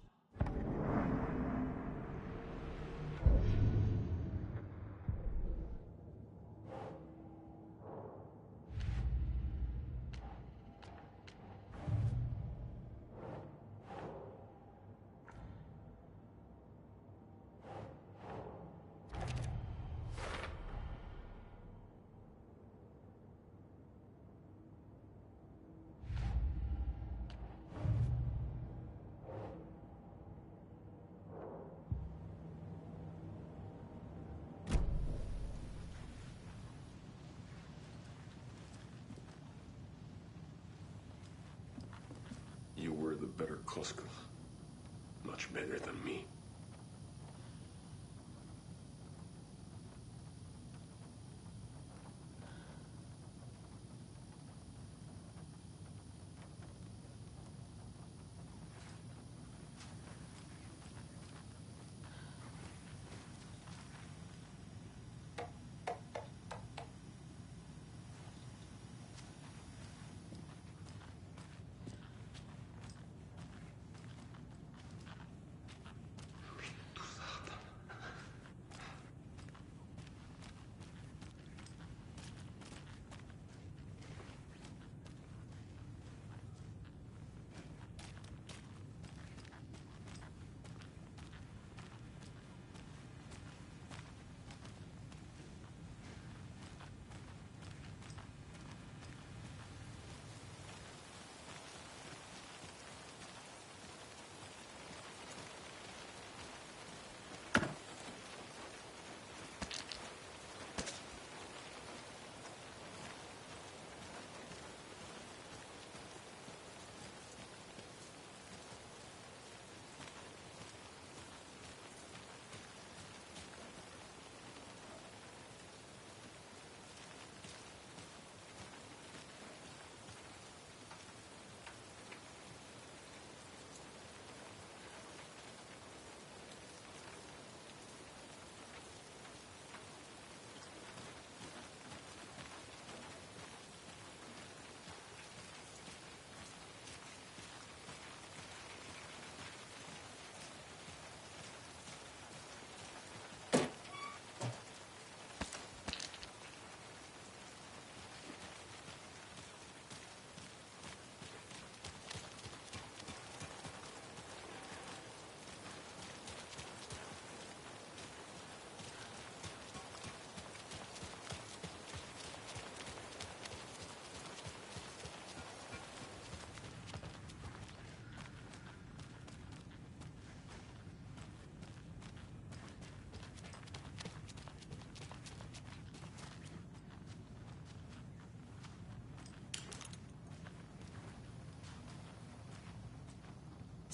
You were the better Koskela. Much better than me.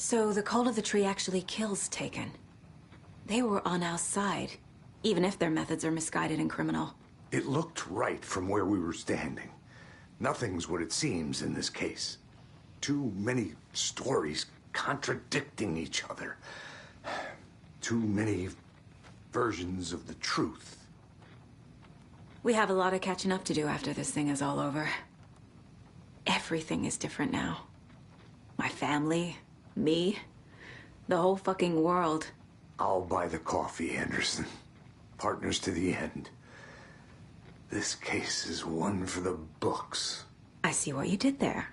So the Cult of the Tree actually kills Taken. They were on our side, even if their methods are misguided and criminal. It looked right from where we were standing. Nothing's what it seems in this case. Too many stories contradicting each other. Too many versions of the truth. We have a lot of catching up to do after this thing is all over. Everything is different now. My family, me, the whole fucking world. I'll buy the coffee, Anderson. Partners to the end. This case is one for the books. I see what you did there.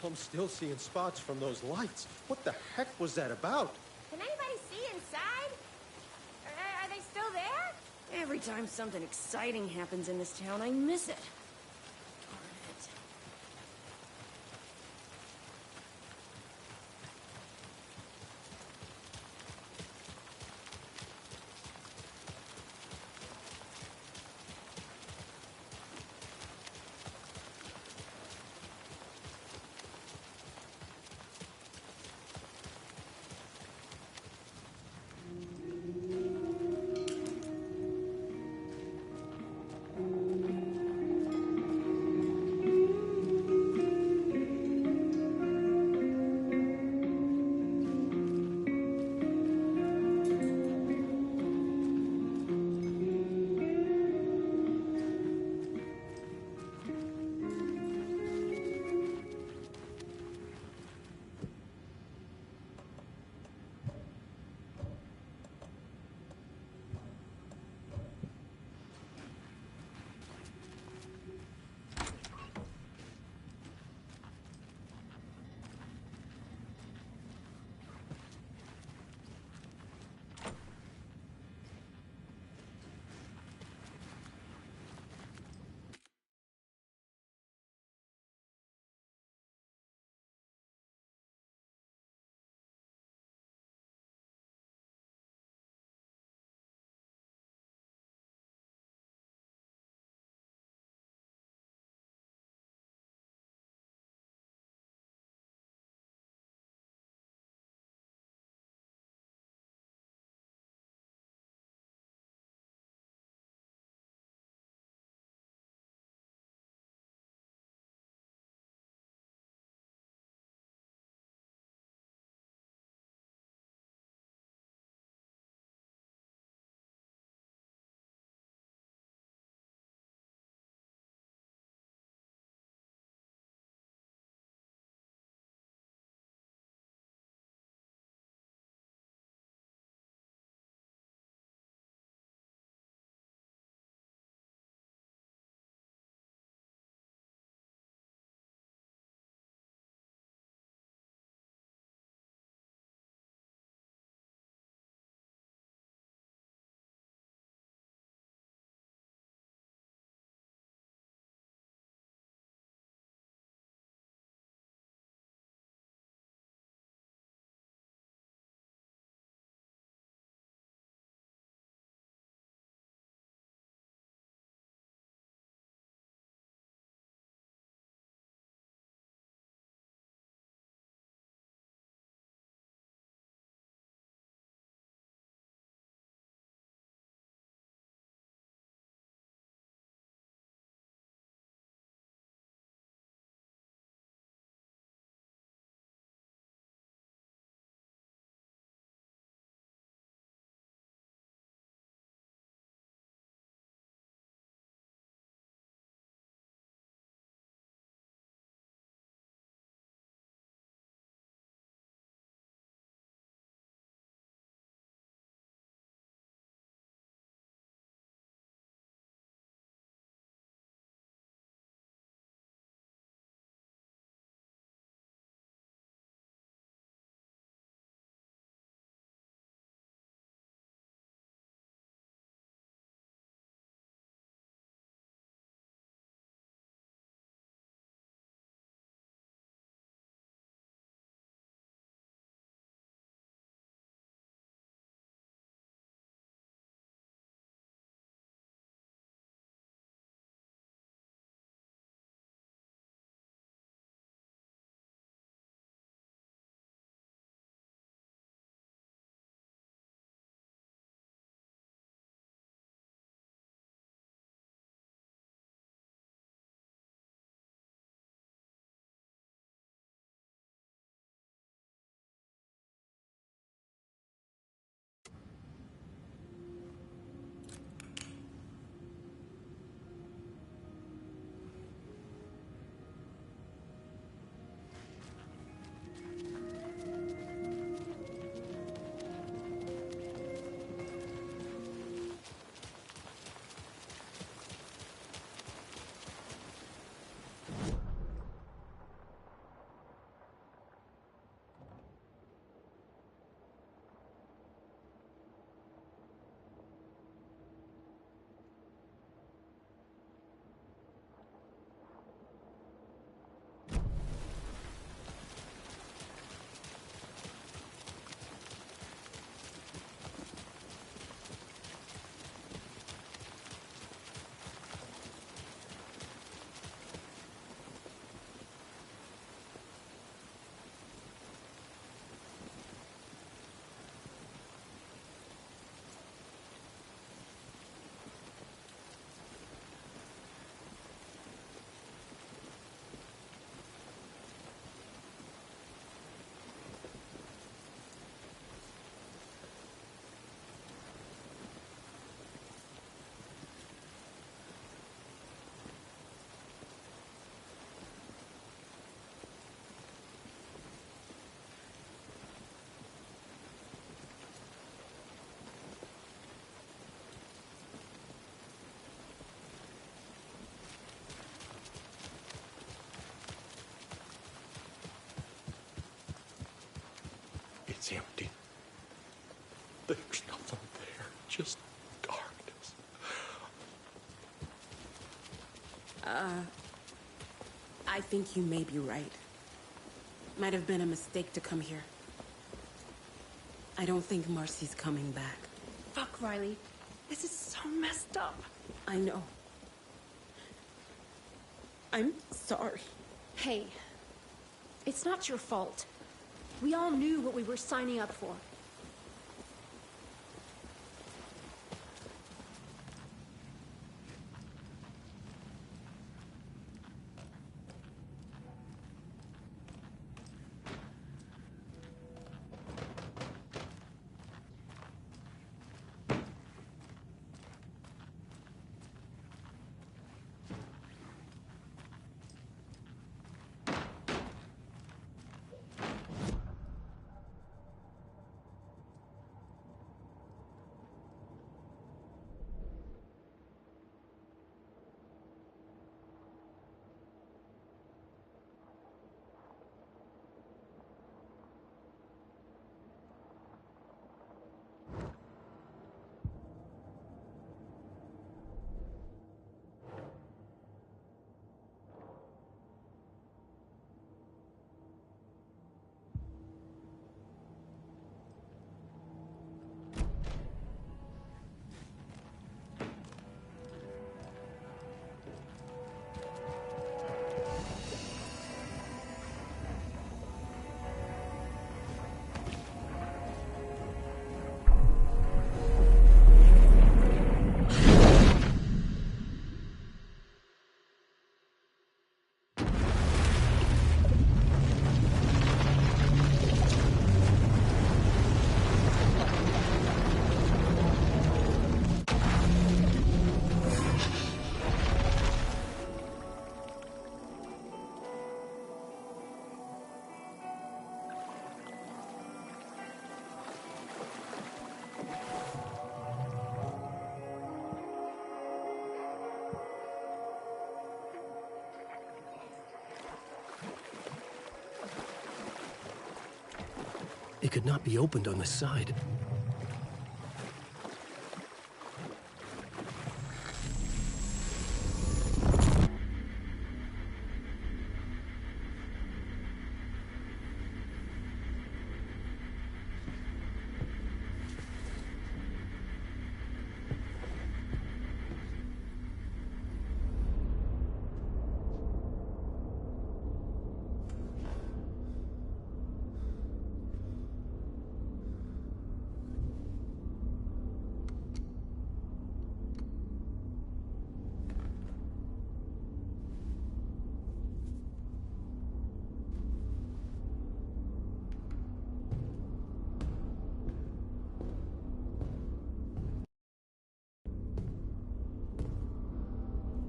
I'm still seeing spots from those lights. What the heck was that about? Can anybody see inside? Are they still there? Every time something exciting happens in this town, I miss it. Darn it. It's empty. There's nothing there, just darkness. I think you may be right. Might have been a mistake to come here. I don't think Marcy's coming back. Fuck, Riley. This is so messed up. I know. I'm sorry. Hey, it's not your fault. We all knew what we were signing up for. It could not be opened on the side.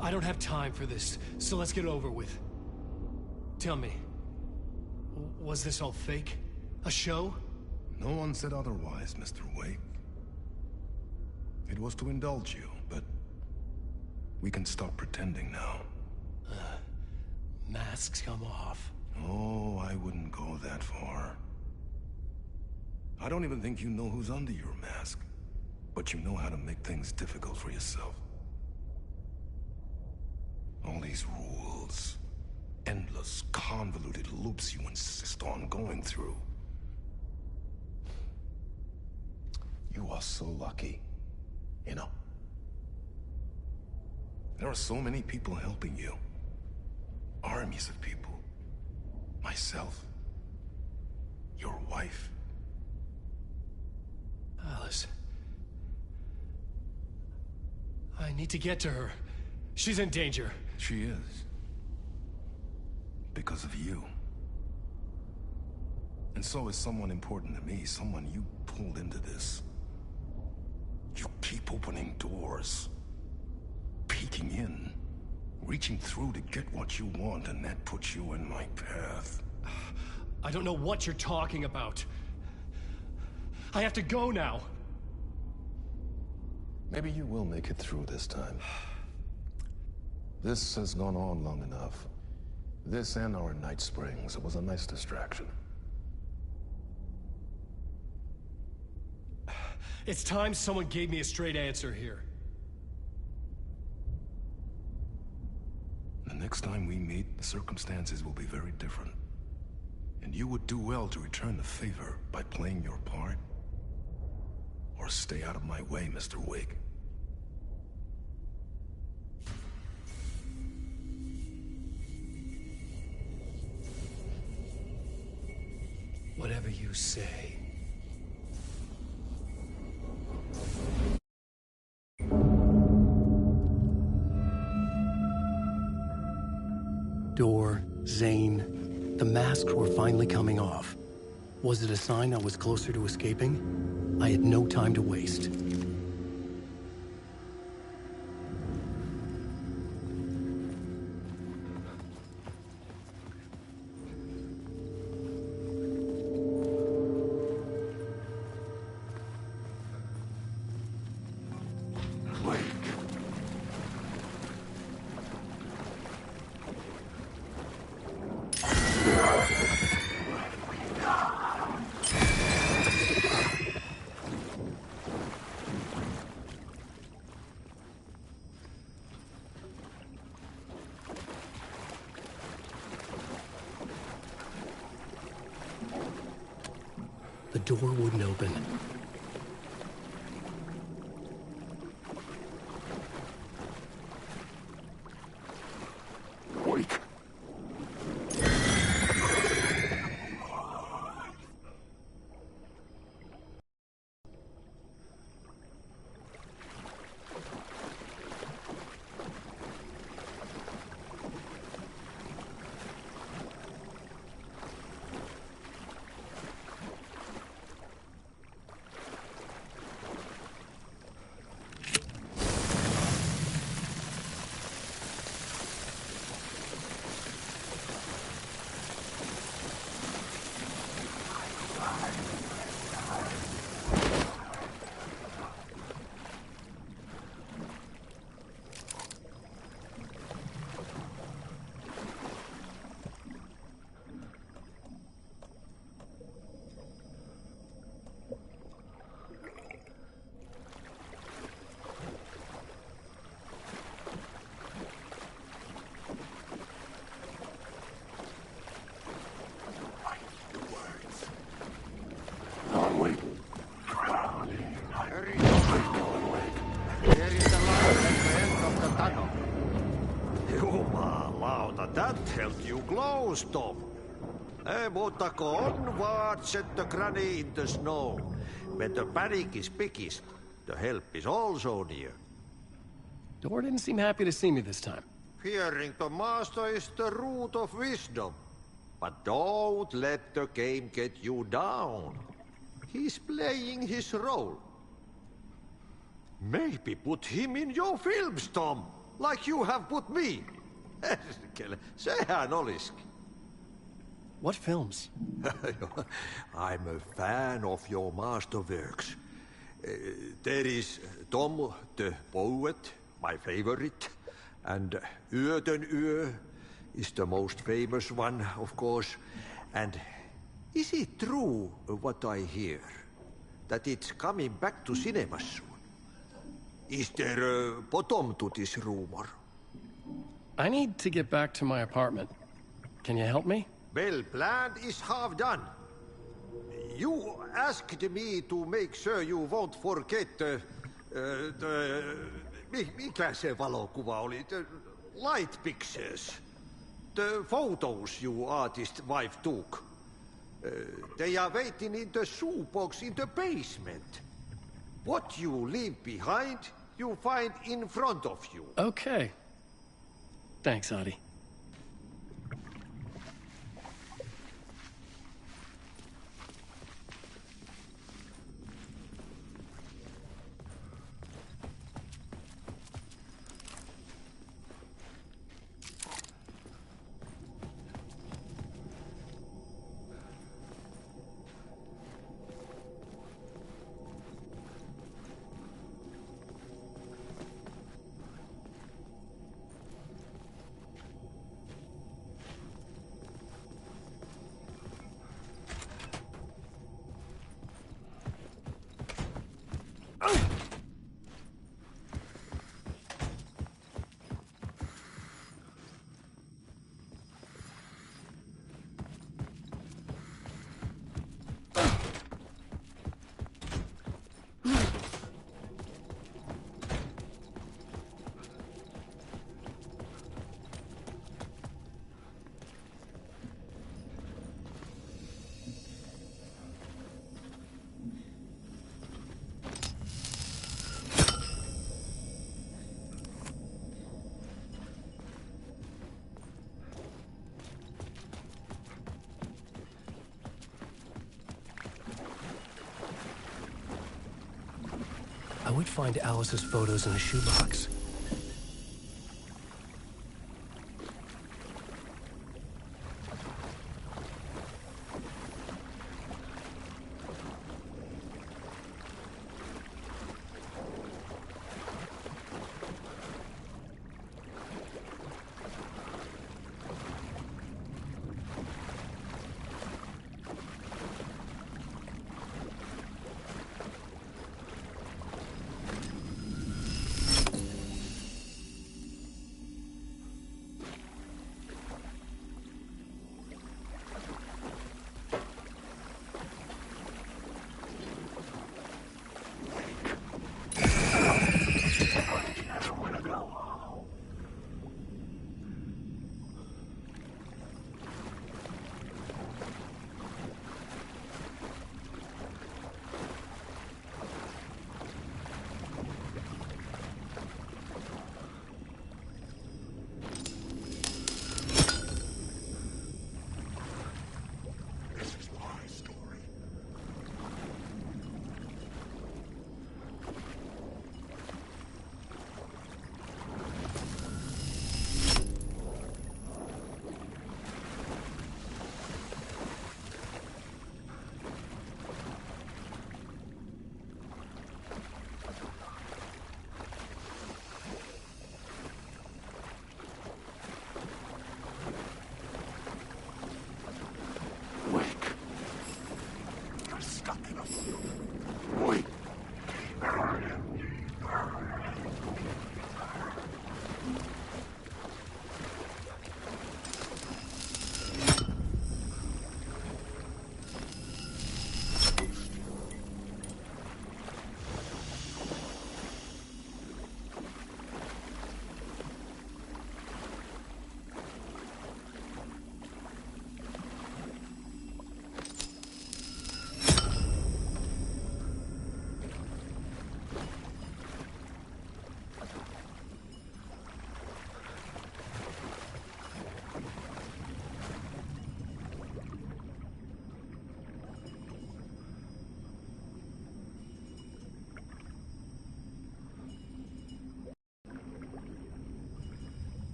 I don't have time for this, so let's get it over with. Tell me, was this all fake? A show? No one said otherwise, Mr. Wake. It was to indulge you, but we can stop pretending now. Masks come off. Oh, I wouldn't go that far. I don't even think you know who's under your mask, but you know how to make things difficult for yourself. All these rules, endless, convoluted loops you insist on going through. You are so lucky, you know. There are so many people helping you. Armies of people. Myself. Your wife. Alice. I need to get to her. She's in danger. She is. Because of you. And so is someone important to me, someone you pulled into this. You keep opening doors. Peeking in. Reaching through to get what you want, and that puts you in my path. I don't know what you're talking about. I have to go now. Maybe you will make it through this time. This has gone on long enough. This and our Night Springs, it was a nice distraction. It's time someone gave me a straight answer here. The next time we meet, the circumstances will be very different. And you would do well to return the favor by playing your part. Or stay out of my way, Mr. Wig. Whatever you say. Door, Zane, the masks were finally coming off. Was it a sign I was closer to escaping? I had no time to waste. The door wouldn't open. Wake. That held you close, Tom. Mutta on what set the granny in the snow. When the panic is biggest, the help is also near. Door didn't seem happy to see me this time. Fearing the master is the root of wisdom. But don't let the game get you down. He's playing his role. Maybe put him in your films, Tom, like you have put me. Sehän olisikin. What films? I'm a fan of your masterworks. There is Tom the Poet, my favorite, and Yöden Yö is the most famous one, of course. And is it true what I hear, that it's coming back to cinemas soon? Is there a bottom to this rumor? I need to get back to my apartment. Can you help me? Well, plan is half done. You asked me to make sure you won't forget mikä se valokuva oli? The light pictures. The photos you artist wife took. They are waiting in the shoebox in the basement. What you leave behind, you find in front of you. Okay. Thanks, Adi. would find Alice's photos in a shoebox.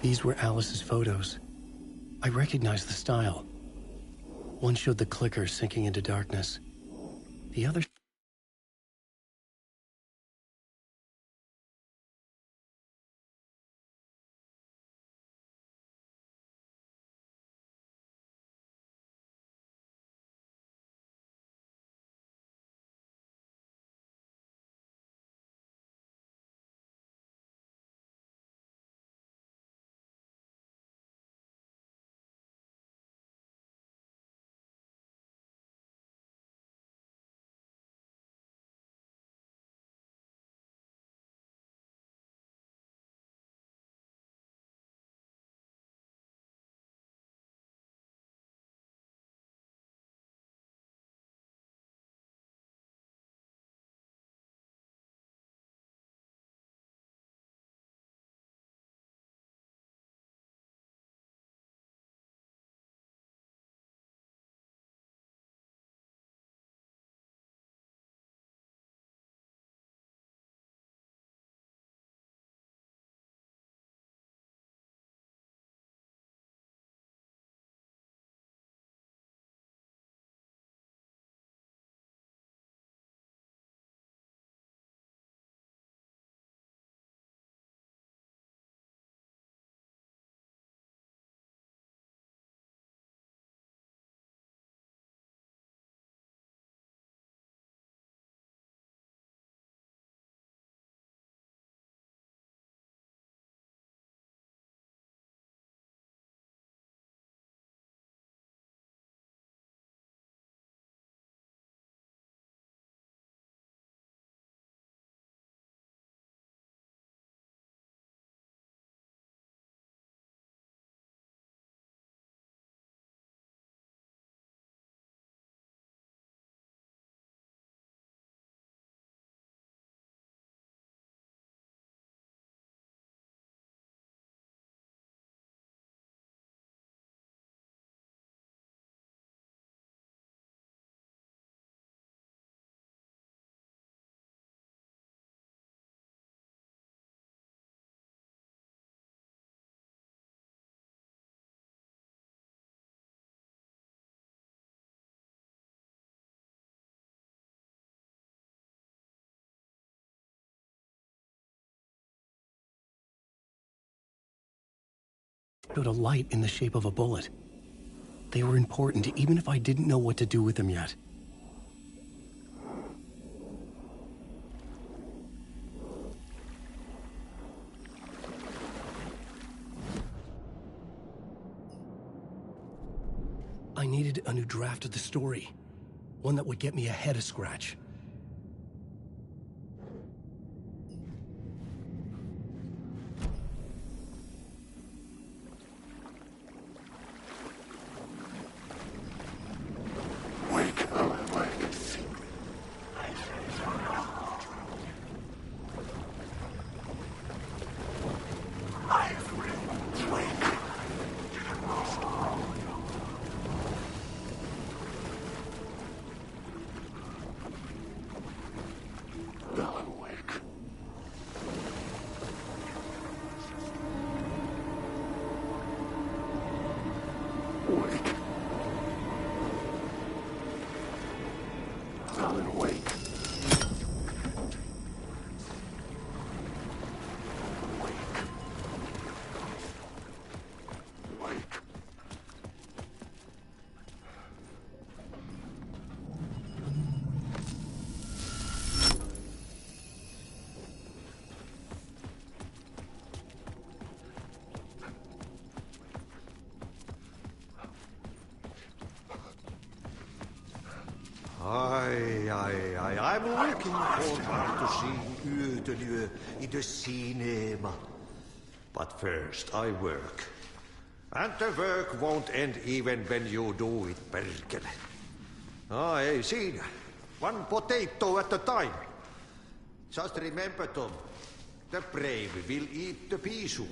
These were Alice's photos. I recognized the style. One showed the clicker sinking into darkness. The other Showed a light in the shape of a bullet. They were important, even if I didn't know what to do with them yet. I needed a new draft of the story. One that would get me ahead of Scratch. I'm looking forward to seeing Yötön in the cinema. But first, I work. And the work won't end even when you do it, perkele. Hey, siinä. One potato at a time. Just remember, Tom, the brave will eat the pea soup.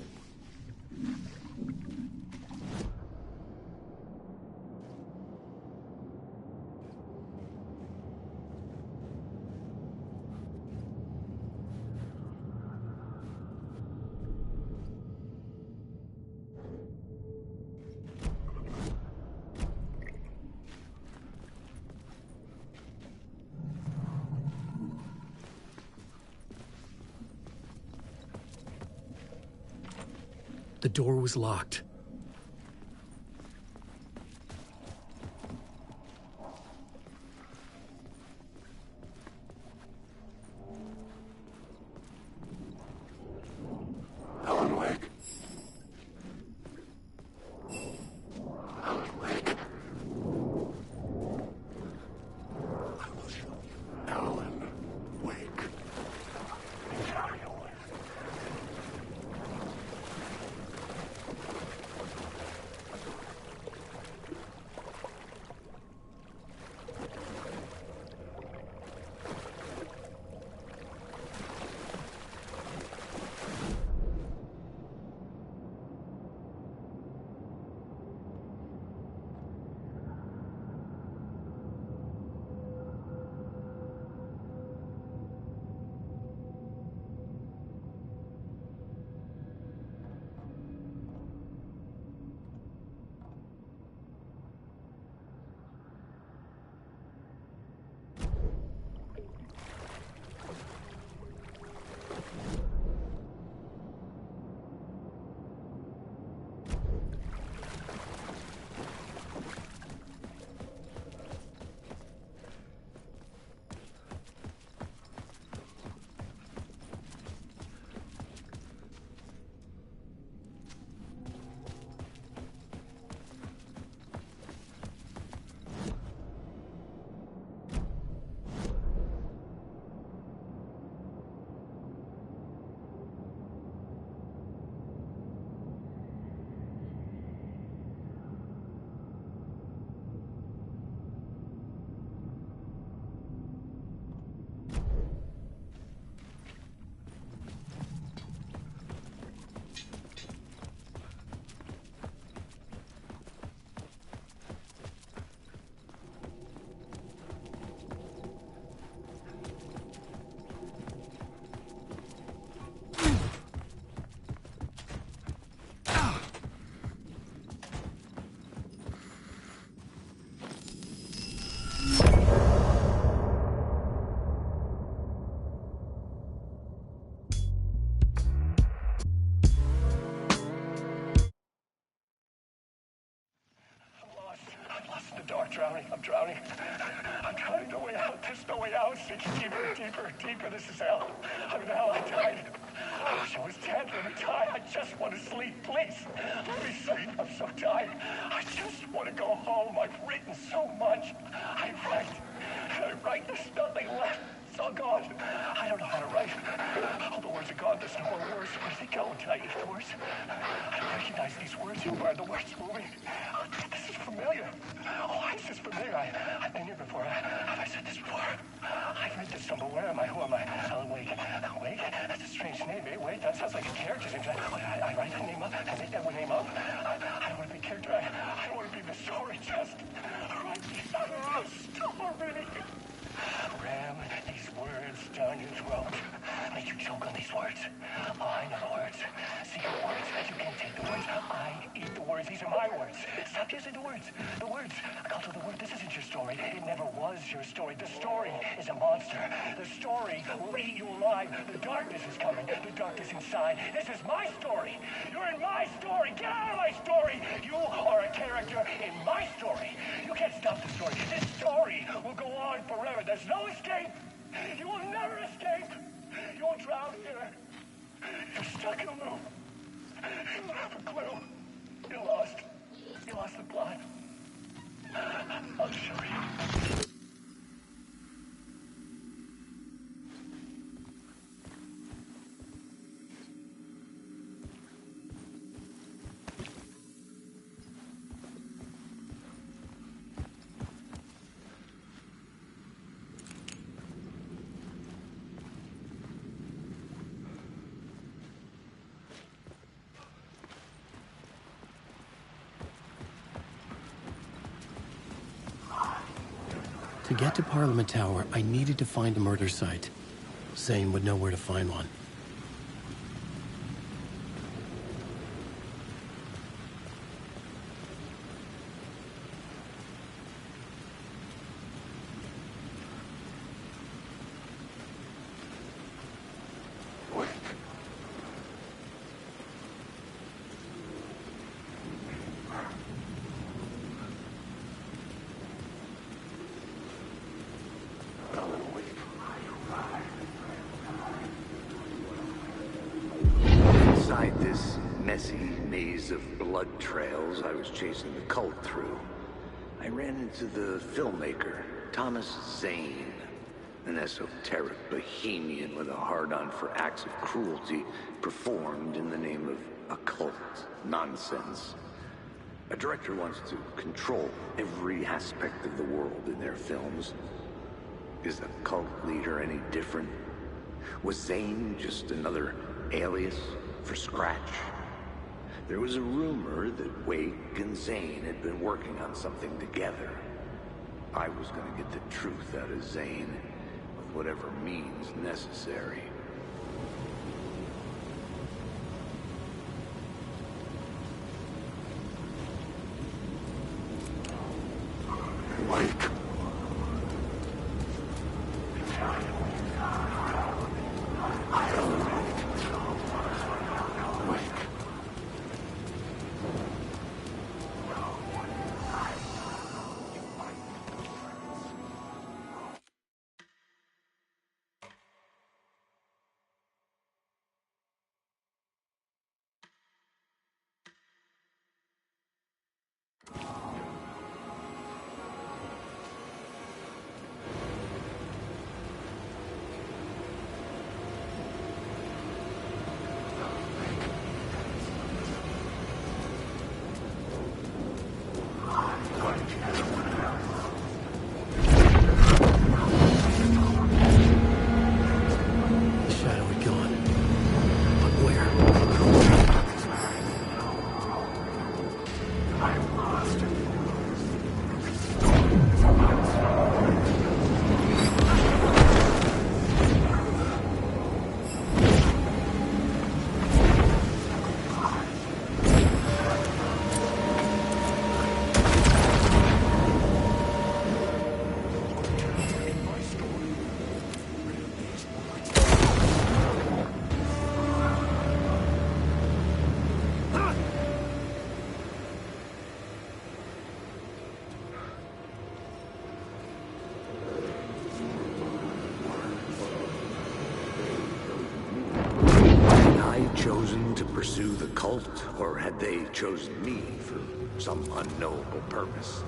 The door was locked. Alan Wake. Alan Wake. I will show you. Alan Wake. Show you. drowning. I'm drowning. No way out. There's no way out. Sinking deeper, deeper, deeper. This is hell. I'm in hell. I died. I wish I was dead. Let me die. I just want to sleep, please. Let me sleep. I'm so tired. I just want to go home. I've written so much. I write. There's nothing left. It's all gone. I don't know how to write. All the words are gone. There's no more words. Where do they go? Did I eat the words? I don't recognize these words. Who are the words moving? Oh, this is familiar. Oh, why is this familiar? I've been here before. Have I said this before? I've read this somewhere. Where am I? Who am I? Alan Wake. Wake? That's a strange name, eh? Wake? That sounds like a character's name. I write that name up. I make that one name up. I don't want to be a character. I don't want to be the story. Just write the story. Ram these words down your throat. Make you choke on these words. Oh, I know the words. Secret words. You can't take the words. I eat the words. These are my words. Stop using the words. The words. I call to the word. This isn't your story. It never was your story. The story is a monster. The story will eat you alive. The darkness is coming. The darkness inside. This is my story. You're in my story. Get out of my story. You are a character in my story. You can't stop the story. This story will go on forever. There's no escape. You will never escape. You will drown here. You're stuck in a loop. You don't have a clue. You're lost. You lost the plot. I'll show you. To get to Parliament Tower, I needed to find a murder site. Zane would know where to find one. Inside this messy maze of blood trails I was chasing the cult through, I ran into the filmmaker, Thomas Zane, an esoteric bohemian with a hard-on for acts of cruelty performed in the name of occult nonsense. A director wants to control every aspect of the world in their films. Is the cult leader any different? Was Zane just another alias for Scratch? There was a rumor that Wake and Zane had been working on something together. I was going to get the truth out of Zane with whatever means necessary. Wake. chosen to pursue the cult, or had they chosen me for some unknowable purpose?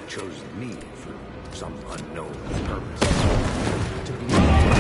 Chosen me for some unknown purpose.